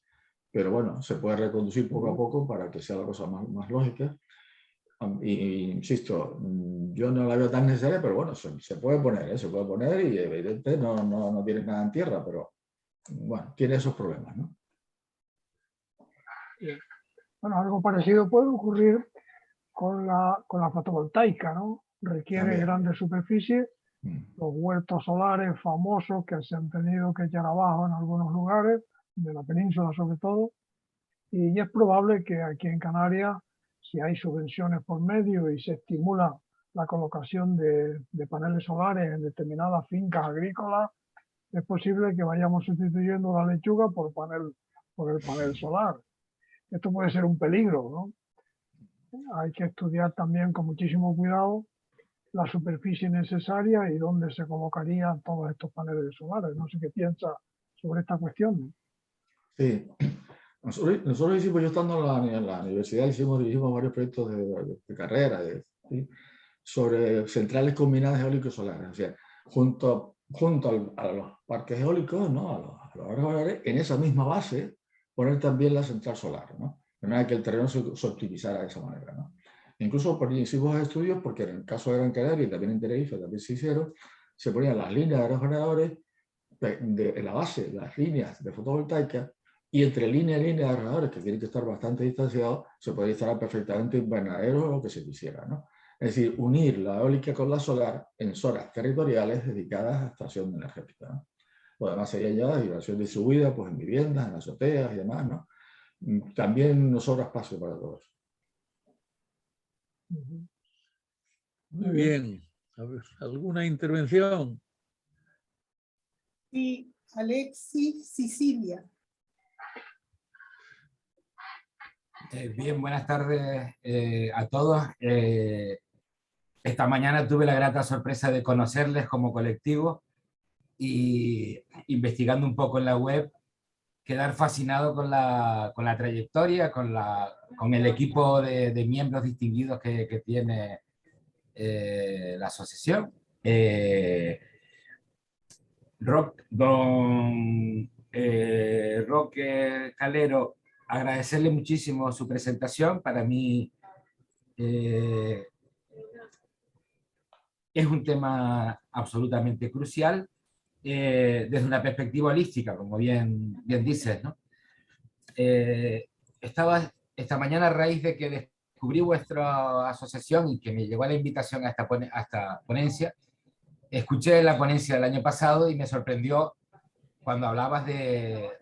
Pero bueno, se puede reconducir poco a poco para que sea la cosa más lógica. Y insisto, yo no la veo tan necesaria, pero bueno, se puede poner, ¿eh? Se puede poner y evidentemente no tienes nada en tierra, pero bueno, tiene esos problemas, ¿no? Bueno, algo parecido puede ocurrir con la fotovoltaica, ¿no? Requiere También. grandes superficies, los huertos solares famosos que se han tenido que echar abajo en algunos lugares, de la península sobre todo, y es probable que aquí en Canarias, si hay subvenciones por medio y se estimula la colocación de paneles solares en determinadas fincas agrícolas, es posible que vayamos sustituyendo la lechuga por el panel solar. Esto puede ser un peligro, ¿no? Hay que estudiar también con muchísimo cuidado la superficie necesaria y dónde se colocarían todos estos paneles solares. No sé qué piensa sobre esta cuestión. Sí. Nosotros hicimos, yo estando en la universidad, hicimos varios proyectos de carrera ¿sí? Sobre centrales combinadas eólicos solares. O sea, junto a los parques eólicos, ¿no? A los árboles, en esa misma base, poner también la central solar, ¿no? De manera que el terreno se optimizara de esa manera, ¿no? Incluso hicimos estudios, porque en el caso de Gran Canaria y también en Tenerife también se hicieron, se ponían las líneas de aerogeneradores en la base, las líneas de fotovoltaica, y entre línea y línea de aerogeneradores, que tienen que estar bastante distanciados, se puede instalar perfectamente invernaderos o lo que se quisiera, ¿no? Es decir, unir la eólica con la solar en zonas territoriales dedicadas a extracción energética, ¿no? Lo demás sería ya generación distribuida, pues en viviendas, en azoteas y demás, ¿no? También nos sobra espacio para todo eso. Muy bien. A ver, ¿alguna intervención? Sí, Alexis Sicilia. Bien, buenas tardes a todos. Esta mañana tuve la grata sorpresa de conocerles como colectivo y investigando un poco en la web, quedar fascinado con la trayectoria, con el equipo de miembros distinguidos que tiene la asociación. Roque Calero, agradecerle muchísimo su presentación. Para mí es un tema absolutamente crucial. desde una perspectiva holística, como bien dices, ¿no? Estaba esta mañana, a raíz de que descubrí vuestra asociación y que me llegó la invitación a esta ponencia, escuché la ponencia del año pasado y me sorprendió cuando hablabas de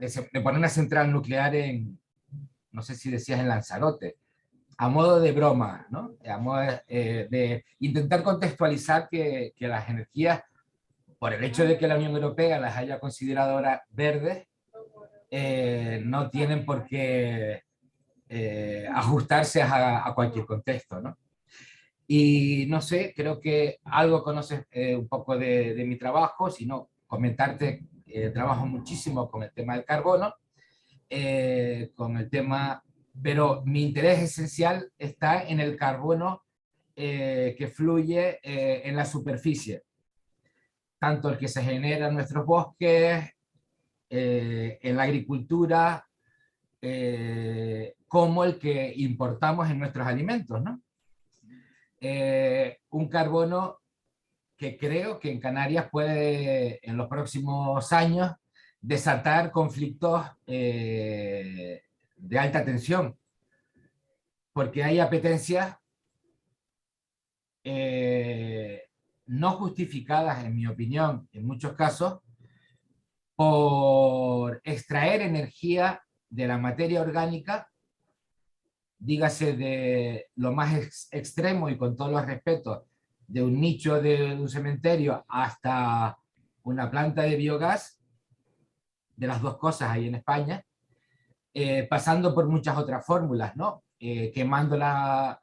poner una central nuclear en, no sé si decías en Lanzarote, a modo de broma, ¿no? A modo de intentar contextualizar que las energías, por el hecho de que la Unión Europea las haya considerado ahora verdes, no tienen por qué ajustarse a cualquier contexto, ¿no? Y no sé, creo que algo conoces un poco de mi trabajo, sino comentarte, trabajo muchísimo con el tema del carbono, con el tema, pero mi interés esencial está en el carbono que fluye en la superficie, tanto el que se genera en nuestros bosques, en la agricultura, como el que importamos en nuestros alimentos, ¿no? Un carbono que creo que en Canarias puede, en los próximos años, desatar conflictos de alta tensión, porque hay apetencias no justificadas, en mi opinión, en muchos casos, por extraer energía de la materia orgánica, dígase de lo más extremo y con todos los respetos, de un nicho de un cementerio hasta una planta de biogás, de las dos cosas ahí en España, pasando por muchas otras fórmulas, ¿no? Quemando la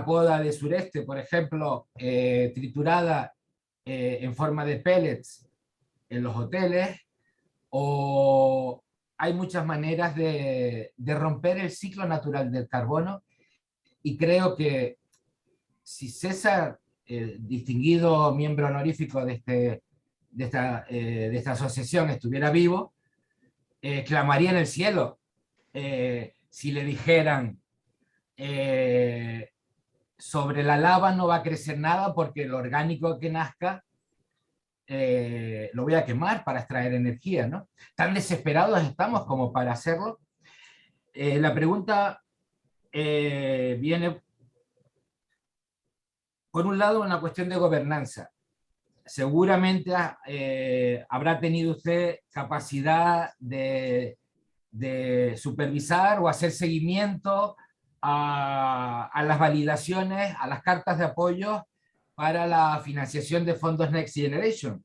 poda de sureste, por ejemplo, triturada en forma de pellets en los hoteles, o hay muchas maneras de romper el ciclo natural del carbono, y creo que si César, distinguido miembro honorífico de esta asociación, estuviera vivo, clamaría en el cielo si le dijeran sobre la lava no va a crecer nada porque lo orgánico que nazca lo voy a quemar para extraer energía, ¿no? Tan desesperados estamos como para hacerlo. La pregunta viene, por un lado, una cuestión de gobernanza. Seguramente habrá tenido usted capacidad de supervisar o hacer seguimiento a las validaciones, a las cartas de apoyo para la financiación de fondos Next Generation.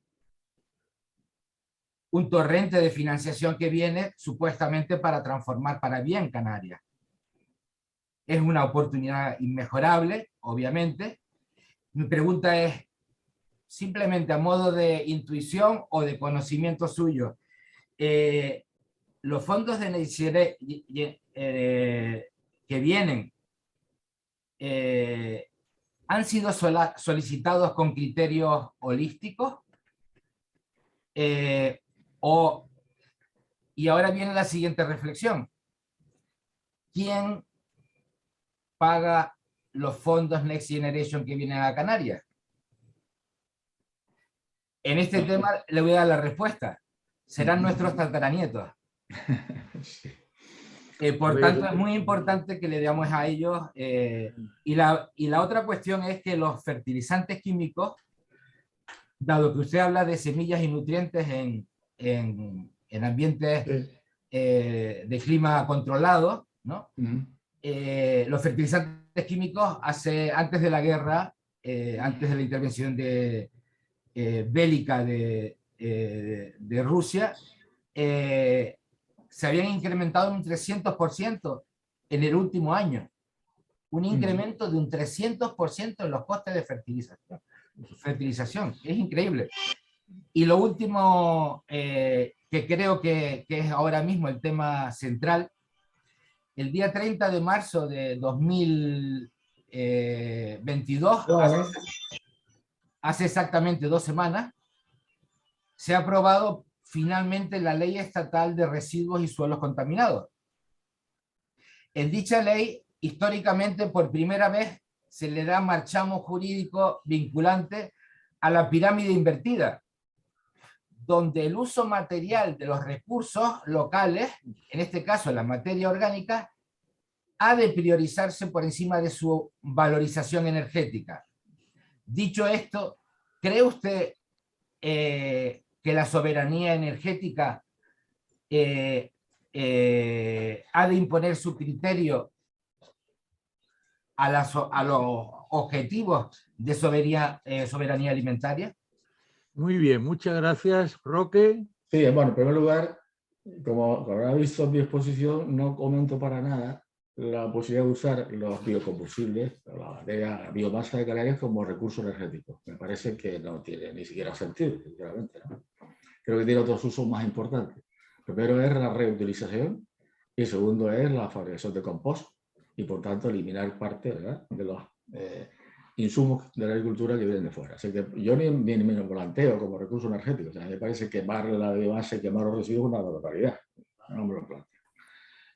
Un torrente de financiación que viene supuestamente para transformar para bien Canarias. Es una oportunidad inmejorable, obviamente. Mi pregunta es, simplemente a modo de intuición o de conocimiento suyo, los fondos de Next que vienen han sido solicitados con criterios holísticos, y ahora viene la siguiente reflexión. ¿Quién paga los fondos Next Generation que vienen a Canarias? En este tema le voy a dar la respuesta. Serán nuestros tataranietos. Por tanto, es muy importante que le demos a ellos. Y la otra cuestión es que los fertilizantes químicos, dado que usted habla de semillas y nutrientes en ambientes de clima controlado, ¿no? Los fertilizantes químicos antes de la guerra, antes de la intervención bélica de Rusia, se habían incrementado en un 300% en el último año. Un incremento de un 300% en los costes de fertilización. Es increíble. Y lo último, que creo que es ahora mismo el tema central, el día 30 de marzo de 2022, hace exactamente 2 semanas, se ha aprobado finalmente la Ley Estatal de Residuos y Suelos Contaminados. En dicha ley, históricamente, por primera vez, se le da marchamo jurídico vinculante a la pirámide invertida. donde el uso material de los recursos locales, en este caso la materia orgánica, ha de priorizarse por encima de su valorización energética. Dicho esto, ¿cree usted que la soberanía energética ha de imponer su criterio a los objetivos de soberanía alimentaria? Muy bien, muchas gracias, Roque. Sí, bueno, en primer lugar, como habrá visto en mi exposición, no comento para nada la posibilidad de usar los biocombustibles, la biomasa de Canarias como recurso energético. Me parece que no tiene ni siquiera sentido, sinceramente, ¿no? Creo que tiene otros usos más importantes. Primero es la reutilización y segundo es la fabricación de compost y por tanto eliminar parte, ¿verdad?, de los insumos de la agricultura que vienen de fuera. Así que yo ni me lo planteo como recurso energético. O sea, me parece que quemar la biomasa y quemar los residuos es una barbaridad. No me lo planteo.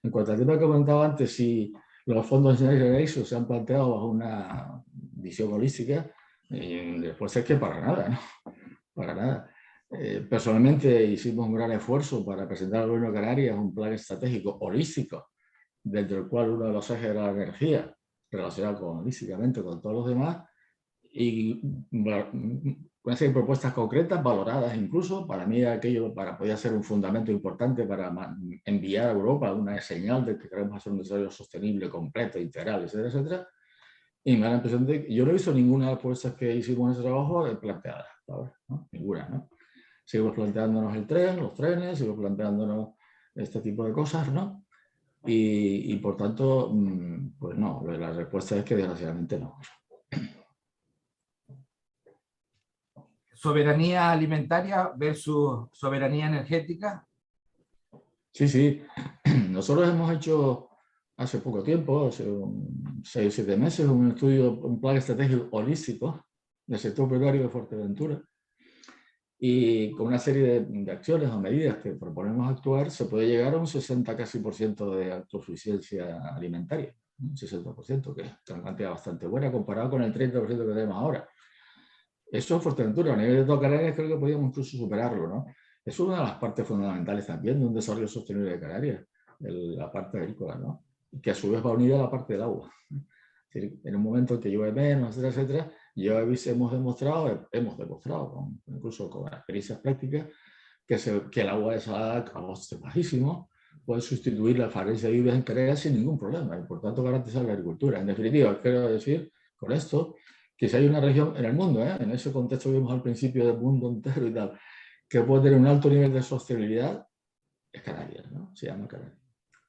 En cuanto al tema que comentaba antes, si los fondos Next Generation se han planteado bajo una visión holística, después es que para nada, ¿no? Para nada. Personalmente hicimos un gran esfuerzo para presentar al Gobierno de Canarias un plan estratégico holístico, dentro del cual uno de los ejes era la energía, relacionado holísticamente con todos los demás, y con esas propuestas concretas, valoradas incluso. Para mí aquello podía ser un fundamento importante para enviar a Europa una señal de que queremos hacer un desarrollo sostenible, completo, integral, etcétera, etcétera. Y me da la impresión de que yo no he visto ninguna de las propuestas que hicimos en ese trabajo planteadas, ¿sabes? ¿No? Ninguna, ¿no? Seguimos planteándonos el tren, los trenes, seguimos planteándonos este tipo de cosas, ¿no? Y por tanto, pues no, la respuesta es que desgraciadamente no. ¿Soberanía alimentaria versus soberanía energética? Sí, sí. Nosotros hemos hecho hace poco tiempo, hace 6 o 7 meses, un estudio, un plan estratégico holístico del sector primario de Fuerteventura. Y con una serie de acciones o medidas que proponemos actuar, se puede llegar a un 60% casi de autosuficiencia alimentaria. Un 60%, que es una cantidad bastante buena comparado con el 30% que tenemos ahora. Eso es Fuerteventura. A nivel de todo Canarias creo que podríamos incluso superarlo, ¿no? Es una de las partes fundamentales también de un desarrollo sostenible de Canarias, la parte agrícola, ¿no? Que a su vez va unida a la parte del agua. Es decir, en un momento en que llueve menos, etcétera, etcétera, ya hemos demostrado, incluso con experiencias prácticas, que el agua desalada a costes bajísimos puede sustituir la falencia de lluvias en Canarias sin ningún problema y por tanto garantizar la agricultura. En definitiva, quiero decir con esto que si hay una región en el mundo, en ese contexto que vimos al principio del mundo entero y tal, que puede tener un alto nivel de sostenibilidad, es Canarias, ¿no? Se llama Canarias.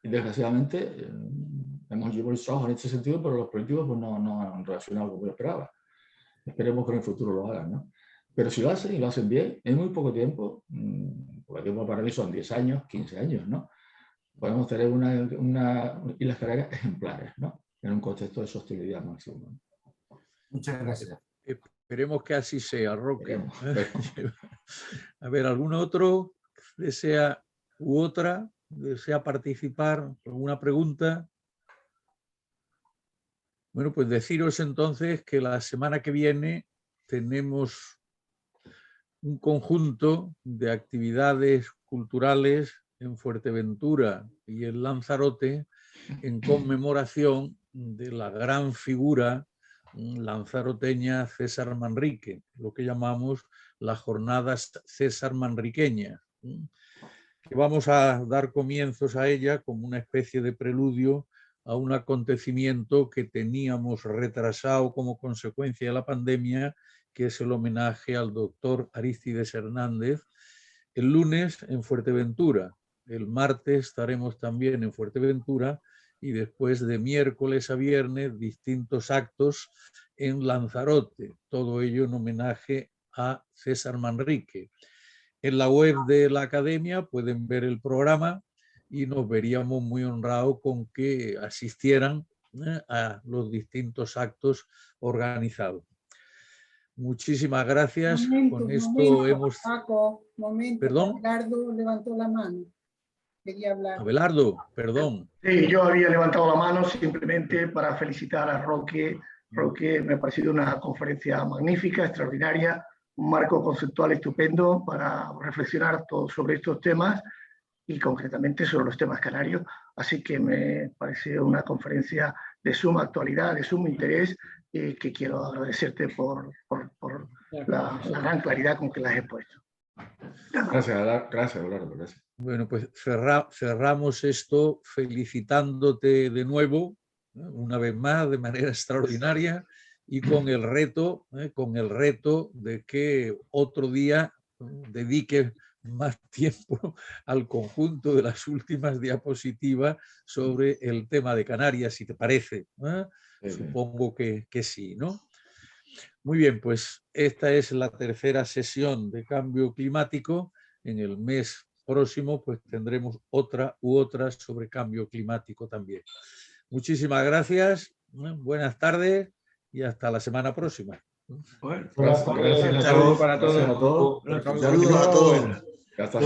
Y desgraciadamente hemos llevado el trabajo en este sentido, pero los políticos pues, no han reaccionado como yo esperaba. Esperemos que en el futuro lo hagan, ¿no? Pero si lo hacen y lo hacen bien, en muy poco tiempo, porque tiempo para mí son 10 años, 15 años, ¿no? Podemos tener una Islas Canarias ejemplares, ¿no? En un contexto de sostenibilidad máximo, ¿no? Muchas gracias. Esperemos que así sea, Roque. Esperemos. A ver, ¿algún otro desea desea participar? ¿Alguna pregunta? Bueno, pues deciros entonces que la semana que viene tenemos un conjunto de actividades culturales en Fuerteventura y en Lanzarote en conmemoración de la gran figura lanzaroteña César Manrique, lo que llamamos las jornadas César Manriqueñas, que vamos a dar comienzos a ella como una especie de preludio a un acontecimiento que teníamos retrasado como consecuencia de la pandemia, que es el homenaje al doctor Arístides Hernández, el lunes en Fuerteventura. El martes estaremos también en Fuerteventura y después de miércoles a viernes distintos actos en Lanzarote, todo ello en homenaje a César Manrique. En la web de la academia pueden ver el programa y nos veríamos muy honrados con que asistieran a los distintos actos organizados. Muchísimas gracias. Con esto hemos... Paco, momento. ¿Perdón? Abelardo levantó la mano. Quería hablar. Abelardo, perdón. Sí, yo había levantado la mano simplemente para felicitar a Roque. Roque, me ha parecido una conferencia magnífica, extraordinaria, un marco conceptual estupendo para reflexionar todo sobre estos temas y concretamente sobre los temas canarios. Así que me parece una conferencia de suma actualidad, de sumo interés, que quiero agradecerte por la gran claridad con que la has expuesto. Gracias, Eduardo. Gracias. Bueno, pues cerramos esto felicitándote de nuevo, una vez más, de manera extraordinaria, y con el reto de que otro día dediques más tiempo al conjunto de las últimas diapositivas sobre el tema de Canarias, si te parece. Sí. Supongo que sí, ¿no? Muy bien, pues esta es la tercera sesión de cambio climático. En el mes próximo pues tendremos otra u otras sobre cambio climático también. Muchísimas gracias, buenas tardes y hasta la semana próxima. Bueno, gracias Un saludo para todos. Gracias a todos. Un saludo a todos. Hasta